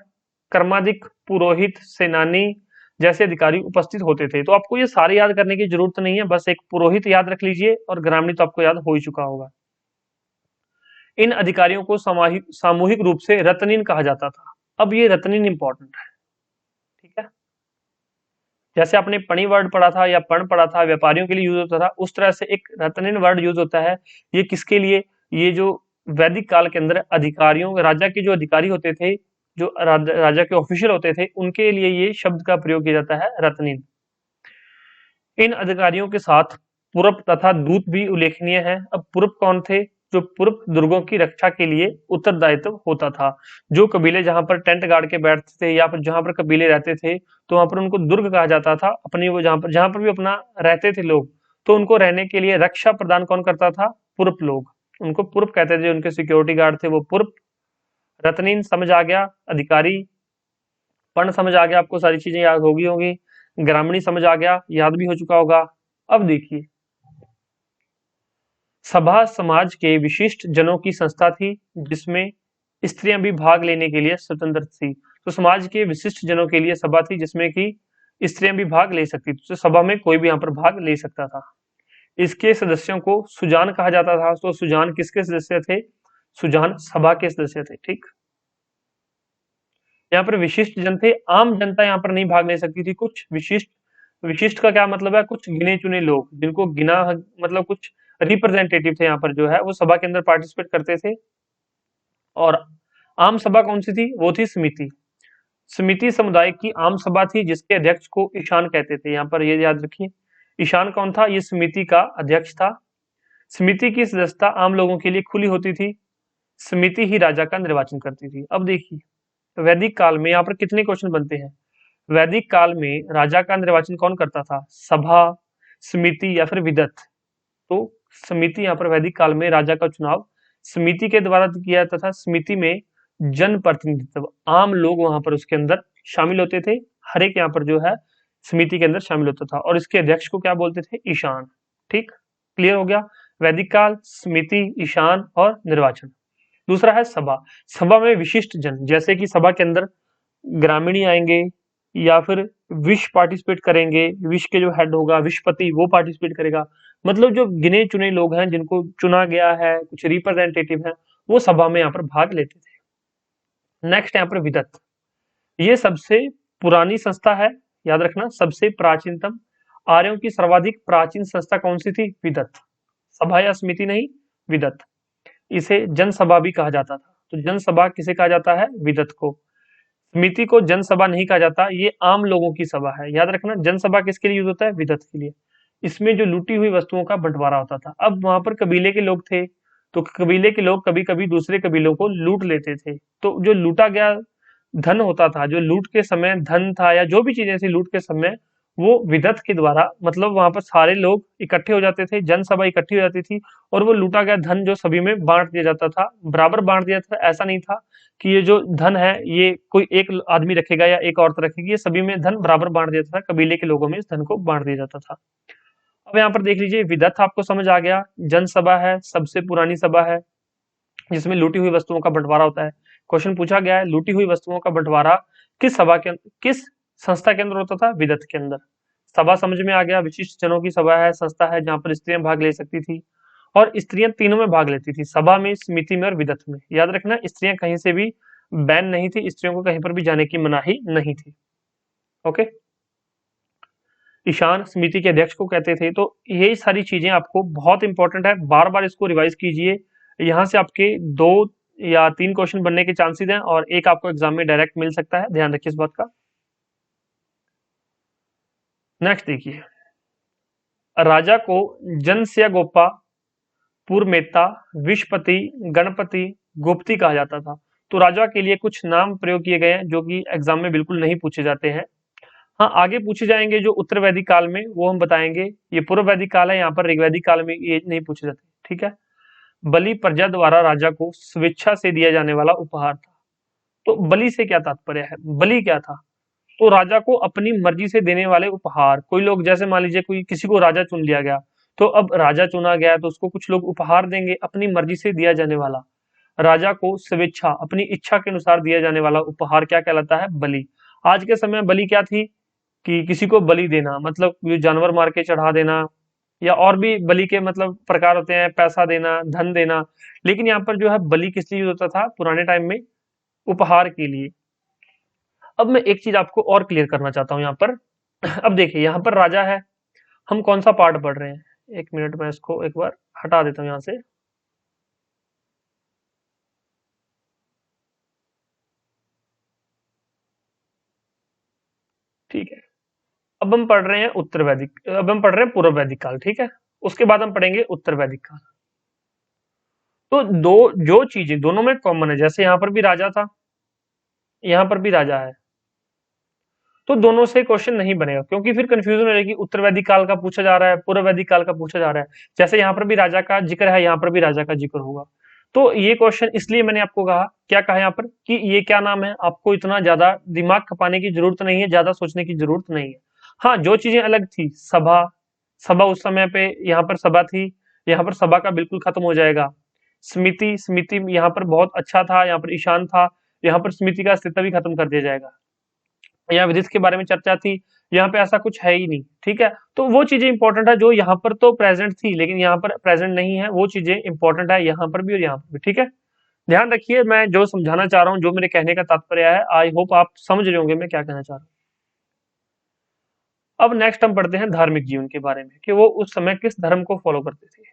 Speaker 1: कर्माधिक, पुरोहित, सेनानी जैसे अधिकारी उपस्थित होते थे। तो आपको ये सारे याद करने की जरूरत नहीं है, बस एक पुरोहित याद रख लीजिए और ग्रामणी तो आपको याद हो ही चुका होगा। इन अधिकारियों को सामूहिक रूप से रत्नीन कहा जाता था। अब ये रत्नीन इंपॉर्टेंट है, ठीक है। जैसे आपने पणी वर्ड पढ़ा था या पण पढ़ा था, व्यापारियों के लिए यूज होता था, उस तरह से एक रत्नीन वर्ड यूज होता है। ये किसके लिए? ये जो वैदिक काल के अंदर अधिकारियों, राजा के जो अधिकारी होते थे, जो राजा के ऑफिशियल होते थे, उनके लिए ये शब्द का प्रयोग किया जाता है, रत्नीन। इन अधिकारियों के साथ पुरप तथा दूत भी उल्लेखनीय है। अब पुरप कौन थे? जो पुरप दुर्गों की रक्षा के लिए उत्तरदायित्व होता था। जो कबीले जहां पर टेंट गाड़ के बैठते थे या फिर जहां पर कबीले रहते थे, तो वहां पर उनको दुर्ग कहा जाता था। अपनी वो जहां पर भी अपना रहते थे लोग, तो उनको रहने के लिए रक्षा प्रदान कौन करता था? पुरप लोग। उनको पुरप कहते थे। उनके सिक्योरिटी गार्ड थे वो पुरप। रत्नीन समझ आ गया, अधिकारी। पर्ण समझ आ गया, आपको सारी चीजें याद होगी होंगी। ग्रामीणी समझ आ गया, याद भी हो चुका होगा। अब देखिए, सभा समाज के विशिष्ट जनों की संस्था थी, जिसमें स्त्रियां भी भाग लेने के लिए स्वतंत्र थी। तो समाज के विशिष्ट जनों के लिए सभा थी जिसमें कि स्त्रियां भी भाग ले सकती थी। तो सभा में कोई भी यहाँ पर भाग ले सकता था। इसके सदस्यों को सुजान कहा जाता था। तो सुजान किसके सदस्य थे? सुजान सभा के सदस्य थे, ठीक। यहाँ पर विशिष्ट जन थे, आम जनता यहाँ पर नहीं भाग ले सकती थी। कुछ विशिष्ट, विशिष्ट का क्या मतलब है? कुछ गिने चुने लोग, जिनको गिना, मतलब कुछ रिप्रेजेंटेटिव थे यहाँ पर, जो है वो सभा के अंदर पार्टिसिपेट करते थे। और आम सभा कौन सी थी? वो थी समिति। समिति समुदाय की आम सभा थी, जिसके अध्यक्ष को ईशान कहते थे। यहाँ पर ये याद रखिए, ईशान कौन था? ये समिति का अध्यक्ष था। समिति की सदस्यता आम लोगों के लिए खुली होती थी। समिति ही राजा का निर्वाचन करती थी। अब देखिए, वैदिक काल में यहाँ पर कितने क्वेश्चन बनते हैं। वैदिक काल में राजा का निर्वाचन कौन करता था? सभा, समिति या फिर विदत। तो समिति, यहाँ पर वैदिक काल में राजा का चुनाव समिति के द्वारा किया जाता था। समिति में जन प्रतिनिधित्व, आम लोग वहां पर उसके अंदर शामिल होते थे। हर एक यहाँ पर जो है समिति के अंदर शामिल होता था, और इसके अध्यक्ष को क्या बोलते थे? ईशान। ठीक, क्लियर हो गया। वैदिक काल, समिति, ईशान और निर्वाचन। दूसरा है सभा। सभा में विशिष्ट जन, जैसे कि सभा के अंदर ग्रामीणी आएंगे, या फिर विश पार्टिसिपेट करेंगे। विश के जो हेड होगा, विशपति, वो पार्टिसिपेट करेगा। मतलब जो गिने चुने लोग हैं, जिनको चुना गया है, कुछ रिप्रेजेंटेटिव है, वो सभा में यहाँ पर भाग लेते थे। नेक्स्ट यहाँ पर विदत। ये सबसे पुरानी संस्था है, याद रखना, सबसे प्राचीनतम। आर्यों की सर्वाधिक प्राचीन संस्था कौन सी थी? विदत। सभा या समिति नहीं, विदत। इसे जनसभा भी कहा जाता था। तो जनसभा किसे कहा जाता है? विदत को। समिति को जनसभा नहीं कहा जाता, ये आम लोगों की सभा है। याद रखना, जनसभा किसके लिए यूज होता है? विदत के लिए। इसमें जो लूटी हुई वस्तुओं का बंटवारा होता था। अब वहां पर कबीले के लोग थे, तो कबीले के लोग कभी कभी दूसरे कबीलों को लूट लेते थे। तो जो लूटा गया धन होता था, जो लूट के समय धन था, या जो भी चीजें थी लूट के समय, वो विदत के द्वारा, मतलब वहां पर सारे लोग इकट्ठे हो जाते थे, जनसभा इकट्ठी हो जाती थी, और वो लूटा गया धन जो सभी में बांट दिया जाता था, बराबर बांट दिया जाता था। ऐसा नहीं था कि ये जो धन है ये कोई एक आदमी रखेगा या एक औरत रखेगी, ये सभी में धन बराबर बांट दिया जाता था। कबीले के लोगों में इस धन को बांट दिया जाता था। अब यहाँ पर देख लीजिए, विदत आपको समझ आ गया। जनसभा है, सबसे पुरानी सभा है, जिसमें लूटी हुई वस्तुओं का बंटवारा होता है। क्वेश्चन पूछा गया है, लूटी हुई वस्तुओं का बंटवारा किस सभा के, किस संस्था के अंदर होता था? विदत के अंदर। सभा समझ में आ गया, विशिष्ट जनों की सभा है, संस्था है, जहां पर स्त्रियां भाग ले सकती थी, और स्त्रियां तीनों में भाग लेती थी, सभा में, समिति में और विदत में। याद रखना, स्त्रियां कहीं से भी बैन नहीं थी, स्त्रियों को कहीं पर भी जाने की मनाही नहीं थी। ओके, ईशान समिति के अध्यक्ष को कहते थे। तो यही सारी चीजें आपको बहुत इंपॉर्टेंट है, बार बार इसको रिवाइज कीजिए। यहाँ से आपके 2 या 3 क्वेश्चन बनने के चांसेस हैं, और एक आपको एग्जाम में डायरेक्ट मिल सकता है, ध्यान रखिए इस बात का। नेक्स्ट देखिए, राजा को जनस्य गोपा, पुरमेता, विशपति, गणपति, गुप्ती कहा जाता था। तो राजा के लिए कुछ नाम प्रयोग किए गए हैं जो कि एग्जाम में बिल्कुल नहीं पूछे जाते हैं। हाँ, आगे पूछे जाएंगे जो उत्तर वैदिक काल में, वो हम बताएंगे। ये पूर्व वैदिक काल है, यहाँ पर ऋग वैदिक काल में ये नहीं पूछे जाते। ठीक है। बलि प्रजा द्वारा राजा को स्वेच्छा से दिया जाने वाला उपहार था। तो बलि से क्या तात्पर्य है? बलि क्या था? तो राजा को अपनी मर्जी से देने वाले उपहार। कोई लोग, जैसे मान लीजिए कोई किसी को राजा चुन लिया गया, तो अब राजा चुना गया तो उसको कुछ लोग उपहार देंगे, अपनी मर्जी से दिया जाने वाला। राजा को स्वेच्छा, अपनी इच्छा के अनुसार दिया जाने वाला उपहार क्या कहलाता है? बलि। आज के समय बलि क्या थी कि किसी को बलि देना मतलब ये जानवर मार के चढ़ा देना, या और भी बलि के मतलब प्रकार होते हैं, पैसा देना, धन देना। लेकिन यहाँ पर जो है बलि किस लिए यूज होता था पुराने टाइम में? उपहार के लिए। अब मैं एक चीज आपको और क्लियर करना चाहता हूँ यहाँ पर। अब देखिए यहाँ पर राजा है, हम कौन सा पार्ट पढ़ रहे हैं? एक मिनट में इसको एक बार हटा देता हूँ यहाँ से। ठीक है। अब हम पढ़ रहे हैं उत्तर वैदिक, अब हम पढ़ रहे हैं पूर्व वैदिक काल। ठीक है। उसके बाद हम पढ़ेंगे उत्तर वैदिक काल। तो दो जो चीजें दोनों में कॉमन है, जैसे यहाँ पर भी राजा था, यहाँ पर भी राजा है, तो दोनों से क्वेश्चन नहीं बनेगा, क्योंकि फिर कंफ्यूजन हो जाएगी। उत्तर वैदिक काल का पूछा जा रहा है, पूर्व वैदिक काल का पूछा जा रहा है। जैसे यहाँ पर भी राजा का जिक्र है, यहाँ पर भी राजा का जिक्र होगा। तो ये क्वेश्चन इसलिए मैंने आपको कहा, क्या कहा यहाँ पर कि ये क्या नाम है, आपको इतना ज्यादा दिमाग खपाने की जरूरत नहीं है, ज्यादा सोचने की जरूरत नहीं है। हाँ, जो चीजें अलग थी, सभा, सभा उस समय पे यहाँ पर सभा थी, यहाँ पर सभा का बिल्कुल खत्म हो जाएगा। समिति, समिति यहाँ पर बहुत अच्छा था, यहाँ पर ईशान था, यहाँ पर समिति का अस्तित्व भी खत्म कर दिया जाएगा। यहाँ विदित के बारे में चर्चा थी, यहाँ पे ऐसा कुछ है ही नहीं। ठीक है। तो वो चीजें इंपॉर्टेंट है जो यहाँ पर तो प्रेजेंट थी लेकिन यहाँ पर प्रेजेंट नहीं है, वो चीजें इंपॉर्टेंट है यहाँ पर भी और यहाँ पर भी। ठीक है। ध्यान रखिए, मैं जो समझाना चाह रहा हूँ, जो मेरे कहने का तात्पर्य है, आई होप आप समझ रहे होंगे मैं क्या कहना चाह रहा हूँ। अब नेक्स्ट हम पढ़ते हैं धार्मिक जीवन के बारे में, कि वो उस समय किस धर्म को फॉलो करते थे।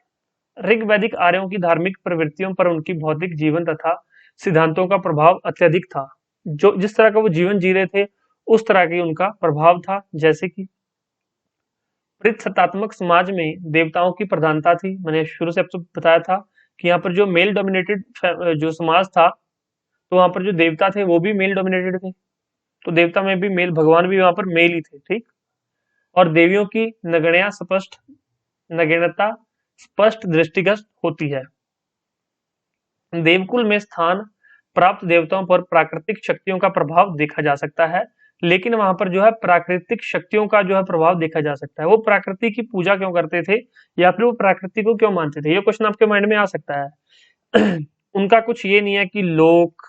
Speaker 1: ऋग वैदिक आर्यों की धार्मिक प्रवृत्तियों पर उनकी भौतिक जीवन तथा सिद्धांतों का प्रभाव अत्यधिक था। जो जिस तरह का वो जीवन जी रहे थे, उस तरह की उनका प्रभाव था। जैसे कि सत्तात्मक समाज में देवताओं की प्रधानता थी। मैंने शुरू से आपको बताया था कि यहाँ पर जो मेल डोमिनेटेड जो समाज था, तो वहां पर जो देवता थे वो भी मेल डोमिनेटेड थे। तो देवता में भी मेल, भगवान भी वहां पर मेल ही थे। ठीक। और देवियों की नगण्यता स्पष्ट दृष्टिगत होती है। देवकुल में स्थान प्राप्त देवताओं पर प्राकृतिक शक्तियों का प्रभाव देखा जा सकता है, लेकिन वहां पर जो है प्राकृतिक शक्तियों का जो है प्रभाव देखा जा सकता है। वो प्रकृति की पूजा क्यों करते थे, या फिर वो प्रकृति को क्यों मानते थे, ये क्वेश्चन आपके माइंड में आ सकता है। उनका कुछ ये नहीं है कि लोक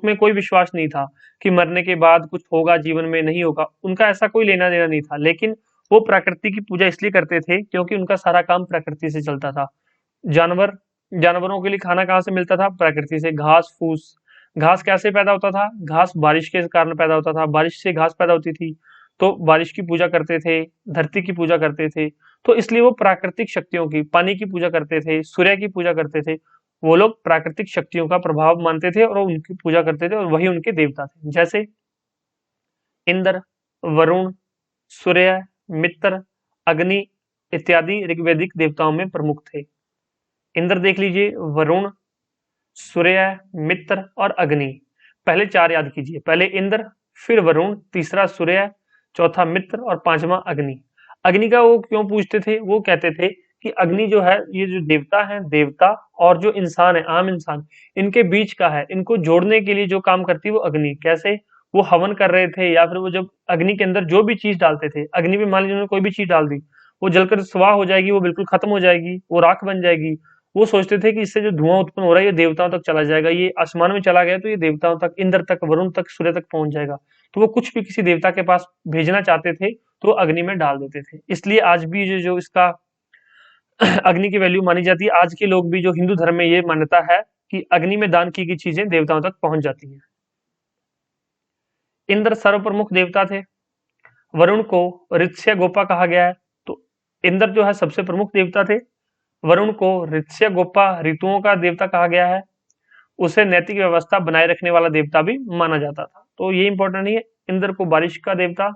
Speaker 1: में कोई विश्वास नहीं था कि मरने के बाद कुछ होगा, जीवन में नहीं होगा, उनका ऐसा कोई लेना देना नहीं था। लेकिन वो प्रकृति की पूजा इसलिए करते थे क्योंकि उनका सारा काम प्रकृति से चलता था। जानवर, जानवरों के लिए खाना कहाँ से मिलता था? प्रकृति से। घास फूस, घास कैसे पैदा होता था? घास बारिश के कारण पैदा होता था, बारिश से घास पैदा होती थी, तो बारिश की पूजा करते थे, धरती की पूजा करते थे। तो इसलिए वो प्राकृतिक शक्तियों की, पानी की पूजा करते थे, सूर्य की पूजा करते थे। वो लोग प्राकृतिक शक्तियों का प्रभाव मानते थे और उनकी पूजा करते थे, और वही उनके देवता थे। जैसे इंद्र, वरुण, सूर्य, मित्र, अग्नि इत्यादि ऋग्वैदिक देवताओं में प्रमुख थे। इंद्र देख लीजिए, वरुण, सूर्य, मित्र और अग्नि। पहले चार याद कीजिए, पहले इंद्र, फिर वरुण, तीसरा सूर्य, चौथा मित्र और पांचवा अग्नि। अग्नि का वो क्यों पूछते थे? वो कहते थे कि अग्नि जो है, ये जो देवता है, देवता और जो इंसान है, आम इंसान, इनके बीच का है, इनको जोड़ने के लिए जो काम करती है वो अग्नि। कैसे? वो हवन कर रहे थे, या फिर वो जब अग्नि के अंदर जो भी चीज डालते थे, अग्नि में मान लीजिए उन्होंने कोई भी चीज डाल दी, वो जलकर स्वाह हो जाएगी, वो बिल्कुल खत्म हो जाएगी, वो राख बन जाएगी। वो सोचते थे कि इससे जो धुआं उत्पन्न हो रहा है ये देवताओं तक चला जाएगा, ये आसमान में चला गया तो ये देवताओं तक, इंद्र तक, वरुण तक, सूर्य तक पहुंच जाएगा। तो वो कुछ भी किसी देवता के पास भेजना चाहते थे तो वो अग्नि में डाल देते थे। इसलिए आज भी जो इसका अग्नि की वैल्यू मानी जाती है। आज के लोग भी, जो हिंदू धर्म में ये मान्यता है कि अग्नि में दान की गई चीजें देवताओं तक पहुंच जाती हैं। इंद्र सर्वप्रमुख देवता थे। वरुण को ऋत्स्य गोपा कहा गया है। तो इंद्र जो है सबसे प्रमुख देवता थे। वरुण को ऋत्स्य गोपा, ऋतुओं का देवता कहा गया है। उसे नैतिक व्यवस्था बनाए रखने वाला देवता भी माना जाता था। तो ये इंपॉर्टेंट नहीं है। इंद्र को बारिश का देवता,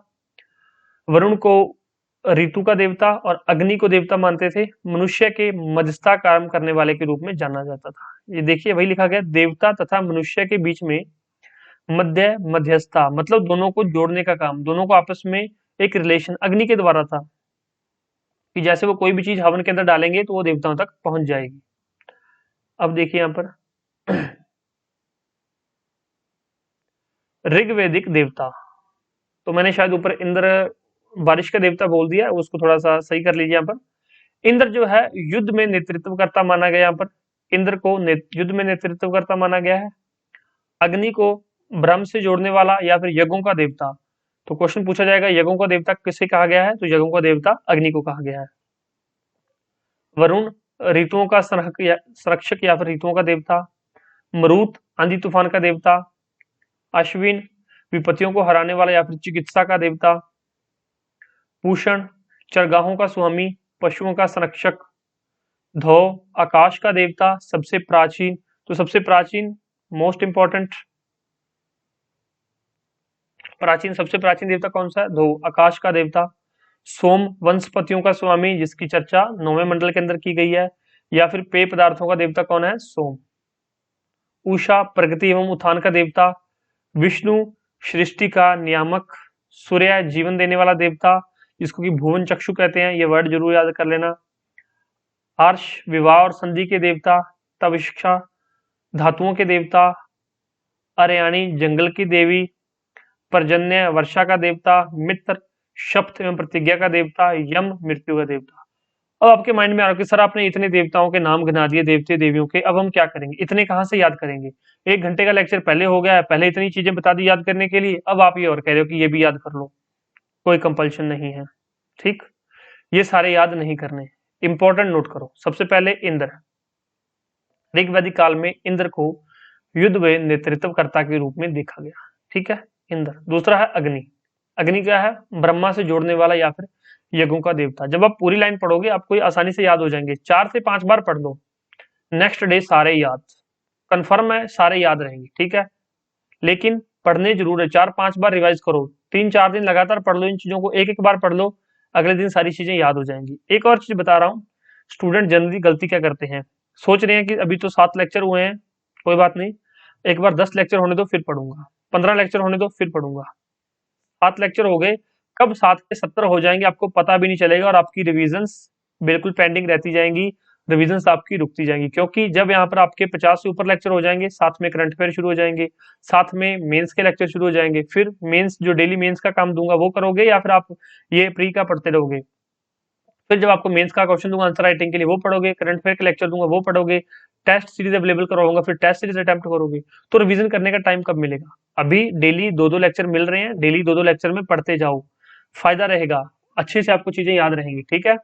Speaker 1: वरुण को ऋतु का देवता और अग्नि को देवता मानते थे। मनुष्य के मध्यस्थता काम करने वाले के रूप में जाना जाता था। ये देखिए वही लिखा गया, देवता तथा मनुष्य के बीच में मध्यस्थता, मतलब दोनों को जोड़ने का काम, दोनों को आपस में एक रिलेशन अग्नि के द्वारा था, कि जैसे वो कोई भी चीज हवन के अंदर डालेंगे तो वो देवताओं तक पहुंच जाएगी। अब देखिए यहाँ पर ऋग्वेदिक देवता, तो मैंने शायद ऊपर इंद्र बारिश का देवता बोल दिया, उसको थोड़ा सा सही कर लीजिए यहाँ पर। इंद्र जो है युद्ध में नेतृत्व करता माना गया, यहाँ पर इंद्र को युद्ध में नेतृत्व करता माना गया है। अग्नि को ब्रह्म से जोड़ने वाला या फिर यज्ञों का देवता, तो क्वेश्चन पूछा जाएगा यज्ञों का देवता किसे कहा गया है, तो यज्ञों का देवता अग्नि को कहा गया है। वरुण ऋतुओं का संरक्षक या फिर ऋतुओं का देवता। मरुत आंधी तूफान का देवता। अश्विन विपत्तियों को हराने वाला या फिर चिकित्सा का देवता। पूषण चरगाहों का स्वामी, पशुओं का संरक्षक। धो आकाश का देवता, सबसे प्राचीन, तो सबसे प्राचीन मोस्ट इंपॉर्टेंट सबसे प्राचीन देवता कौन सा है, धो आकाश का देवता। सोम वंशपतियों का स्वामी, जिसकी चर्चा 9वें मंडल के अंदर की गई है, या फिर पेय पदार्थों का देवता कौन है, सोम। उषा प्रगति एवं उत्थान का देवता। विष्णु सृष्टि का नियामक। सूर्य जीवन देने वाला देवता, जिसको कि भुवन चक्षु कहते हैं, ये वर्ड जरूर याद कर लेना। आर्ष विवाह और संधि के देवता। तविक्षा धातुओं के देवता। अर्याणी जंगल की देवी। पर्जन्य वर्षा का देवता। मित्र शब्द एवं प्रतिज्ञा का देवता। यम मृत्यु का देवता। अब आपके माइंड में आ रहा है कि सर आपने इतने देवताओं के नाम गिना दिए, देवते देवियों के, अब हम क्या करेंगे, इतने कहाँ से याद करेंगे, 1 घंटे का लेक्चर पहले हो गया है, पहले इतनी चीजें बता दी याद करने के लिए, अब आप ये और कह रहे हो कि ये भी याद कर लो। कोई कंपल्शन नहीं है, ठीक, ये सारे याद नहीं करने, इंपॉर्टेंट नोट करो। सबसे पहले इंद्र, ऋग्वैदिक काल में इंद्र को युद्ध में नेतृत्वकर्ता के रूप में देखा गया, ठीक है, इंद्र। दूसरा है अग्नि। अग्नि क्या है, ब्रह्मा से जोड़ने वाला या फिर यज्ञों का देवता। जब आप पूरी लाइन पढ़ोगे आपको ये आसानी से याद हो जाएंगे, 4 से 5 बार पढ़ लो, नेक्स्ट डे सारे याद, कंफर्म है सारे याद रहेंगे, ठीक है। लेकिन पढ़ने जरूर है, 4-5 बार रिवाइज करो, 3-4 दिन लगातार पढ़ लो इन चीजों को, एक एक बार पढ़ लो, अगले दिन सारी चीजें याद हो जाएंगी। एक और चीज बता रहा हूँ, स्टूडेंट जनरली गलती क्या करते हैं, सोच रहे हैं कि अभी तो 7 लेक्चर हुए हैं, कोई बात नहीं, एक बार 10 लेक्चर होने दो फिर पढ़ूंगा, 15 लेक्चर होने दो फिर पढ़ूंगा। 7 लेक्चर हो गए, कब 7 के 70 हो जाएंगे आपको पता भी नहीं चलेगा, और आपकी रिविजन्स बिल्कुल पेंडिंग रहती जाएंगी, रिविजन्स आपकी रुकती जाएंगी, क्योंकि जब यहाँ पर आपके 50 से ऊपर लेक्चर हो जाएंगे, साथ में करंट अफेयर शुरू हो जाएंगे, साथ में मेंस के लेक्चर शुरू हो जाएंगे, फिर मेंस जो डेली मेंस का काम दूंगा वो करोगे, या फिर आप ये प्री का पढ़ते रहोगे। फिर जब आपको मेंस का क्वेश्चन दूंगा आंसर राइटिंग के लिए वो पढ़ोगे, करंट अफेयर के लेक्चर दूंगा वो पढ़ोगे, टेस्ट सीरीज अवेलेबल करवाऊंगा फिर टेस्ट सीरीज अटेम्प्ट करोगे, तो रिवीजन करने का टाइम कब मिलेगा। अभी डेली 2-2 लेक्चर मिल रहे हैं, डेली 2-2 लेक्चर में पढ़ते जाओ, फायदा रहेगा, अच्छे से आपको चीजें याद रहेंगी, ठीक है।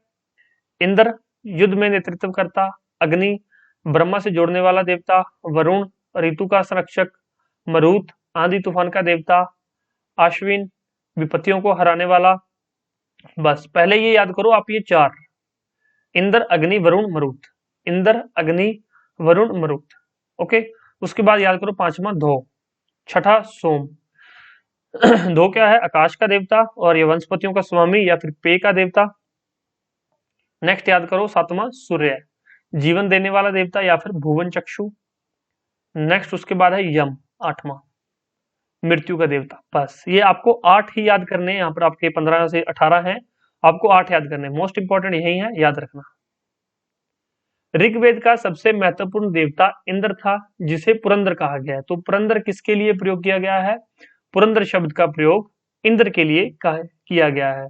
Speaker 1: इंद्र युद्ध में नेतृत्व करता। अग्नि ब्रह्मा से जोड़ने वाला देवता। वरुण ऋतु का संरक्षक। मरुत आंधी तूफान का देवता। अश्विन विपत्तियों को हराने वाला। बस पहले ये याद करो आप, ये 4, इंद्र अग्नि वरुण मरुत, इंद्र अग्नि वरुण मरुत, ओके। उसके बाद याद करो 5वां धो, छठा सोम। धो क्या है, आकाश का देवता और ये वनस्पतियों का स्वामी या फिर पेय का देवता। नेक्स्ट याद करो 7वां सूर्य, जीवन देने वाला देवता या फिर भुवन चक्षु। नेक्स्ट उसके बाद है यम, 8वां मृत्यु का देवता। बस ये आपको 8 ही याद करने हैं, यहाँ पर आपके 15 से 18 हैं, आपको 8 याद करने, मोस्ट इंपॉर्टेंट यही है, याद रखना। ऋग्वेद का सबसे महत्वपूर्ण देवता इंद्र था, जिसे पुरंदर कहा गया है। तो पुरंदर किसके लिए प्रयोग किया गया है, पुरंदर शब्द का प्रयोग इंद्र के लिए किया गया है।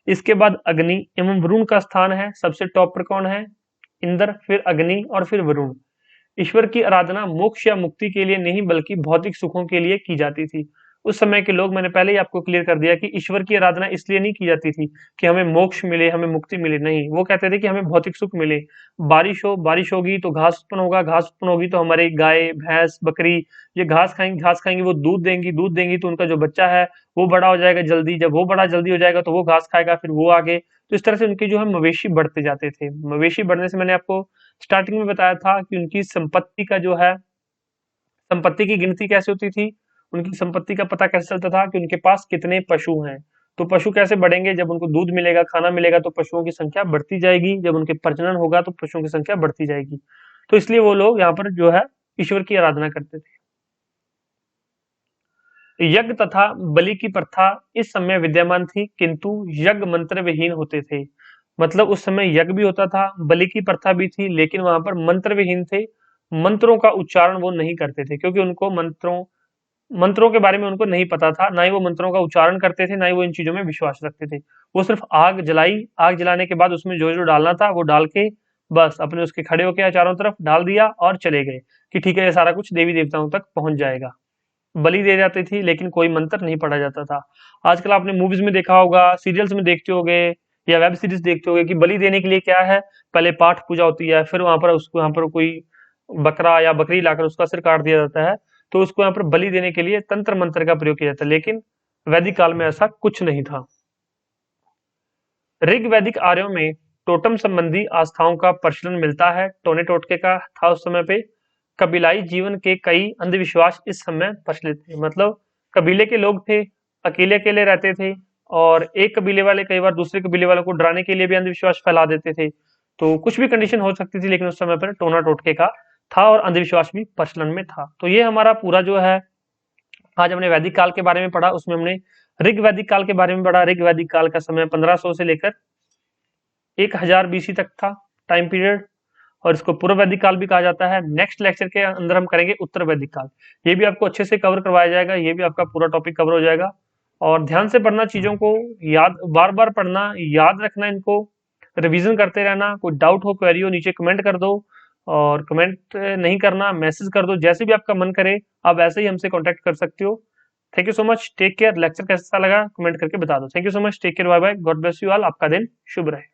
Speaker 1: इसके बाद अग्नि एवं वरुण का स्थान है, सबसे टॉप पर कौन है, इंद्र, फिर अग्नि और फिर वरुण। ईश्वर की आराधना मोक्ष या मुक्ति के लिए नहीं बल्कि भौतिक सुखों के लिए की जाती थी। उस समय के लोग, मैंने पहले ही आपको क्लियर कर दिया कि ईश्वर की आराधना इसलिए नहीं की जाती थी कि हमें मोक्ष मिले, हमें मुक्ति मिले, नहीं, वो कहते थे कि हमें भौतिक सुख मिले। बारिश होगी तो घास उत्पन्न होगा, घास उत्पन्न होगी तो हमारी गाय भैंस बकरी ये घास खाएंगी, वो दूध देंगी तो उनका जो बच्चा है वो बड़ा हो जाएगा जल्दी, जब वो बड़ा जल्दी हो जाएगा तो वो घास खाएगा, फिर वो आगे, तो इस तरह से उनके जो है मवेशी बढ़ते जाते थे। मवेशी बढ़ने से मैंने आपको स्टार्टिंग में बताया था कि उनकी संपत्ति का जो है, संपत्ति की गिनती कैसे होती थी, उनकी संपत्ति का पता कैसे चलता था कि उनके पास कितने पशु हैं। तो पशु कैसे बढ़ेंगे, जब उनको दूध मिलेगा, खाना मिलेगा तो पशुओं की संख्या बढ़ती जाएगी, जब उनके प्रजनन होगा तो पशुओं की संख्या बढ़ती जाएगी। तो इसलिए वो लोग यहाँ पर जो है ईश्वर की आराधना करते थे। यज्ञ तथा बलि की प्रथा इस समय विद्यमान थी, किंतु यज्ञ मंत्र विहीन होते थे। मतलब उस समय यज्ञ भी होता था, बलि की प्रथा भी थी, लेकिन वहां पर मंत्र विहीन थे। मंत्रों का उच्चारण वो नहीं करते थे, क्योंकि उनको मंत्रों मंत्रों के बारे में उनको नहीं पता था, ना ही वो मंत्रों का उच्चारण करते थे, ना ही वो इन चीजों में विश्वास रखते थे। वो सिर्फ आग जलाई, आग जलाने के बाद उसमें जो जो डालना था वो डाल के बस अपने उसके खड़े होके चारों तरफ डाल दिया और चले गए कि ठीक है, ये सारा कुछ देवी देवताओं तक पहुंच जाएगा। बलि दे जाती थी, लेकिन कोई मंत्र नहीं पढ़ा जाता था। आजकल आपने मूवीज में देखा होगा, सीरियल्स में देखते होगे या वेब सीरीज देखते होगे कि बलि देने के लिए क्या है, पहले पाठ पूजा होती है, फिर वहां पर उसको वहां पर कोई बकरा या बकरी लाकर उसका सिर काट दिया जाता है। तो उसको यहाँ पर बलि देने के लिए तंत्र मंत्र का प्रयोग किया जाता है, लेकिन वैदिक काल में ऐसा कुछ नहीं था। ऋग वैदिक आर्यों में टोटम संबंधी आस्थाओं का प्रचलन मिलता है। टोने टोटके का था उस समय पे। कबीलाई जीवन के कई अंधविश्वास इस समय प्रचलित थे। मतलब कबीले के लोग थे, अकेले अकेले रहते थे, और एक कबीले वाले कई बार दूसरे कबीले वालों को डराने के लिए भी अंधविश्वास फैला देते थे। तो कुछ भी कंडीशन हो सकती थी, लेकिन उस समय पर टोना टोटके का था और अंधविश्वास भी प्रचलन में था। तो ये हमारा पूरा जो है, आज हमने वैदिक काल के बारे में पढ़ा, उसमें हमने ऋग वैदिक काल के बारे में पढ़ा। ऋग वैदिक काल का समय 1500 से लेकर 1000 बीसी तक था, टाइम पीरियड, और इसको पूर्व वैदिक काल भी कहा जाता है। नेक्स्ट लेक्चर के अंदर हम करेंगे उत्तर वैदिक काल। ये भी आपको अच्छे से कवर करवाया जाएगा, ये भी आपका पूरा टॉपिक कवर हो जाएगा। और ध्यान से पढ़ना, चीजों को याद, बार बार पढ़ना, याद रखना, इनको रिवीजन करते रहना। कोई डाउट हो, क्वेरी हो, नीचे कमेंट कर दो, और कमेंट नहीं करना, मैसेज कर दो, जैसे भी आपका मन करे आप ऐसे ही हमसे कॉन्टेक्ट कर सकते हो। Thank you so much, take care. Lecture कैसा लगा कमेंट करके बता दो। Thank you so much, take care, bye bye, God bless you all. आपका दिन शुभ रहे।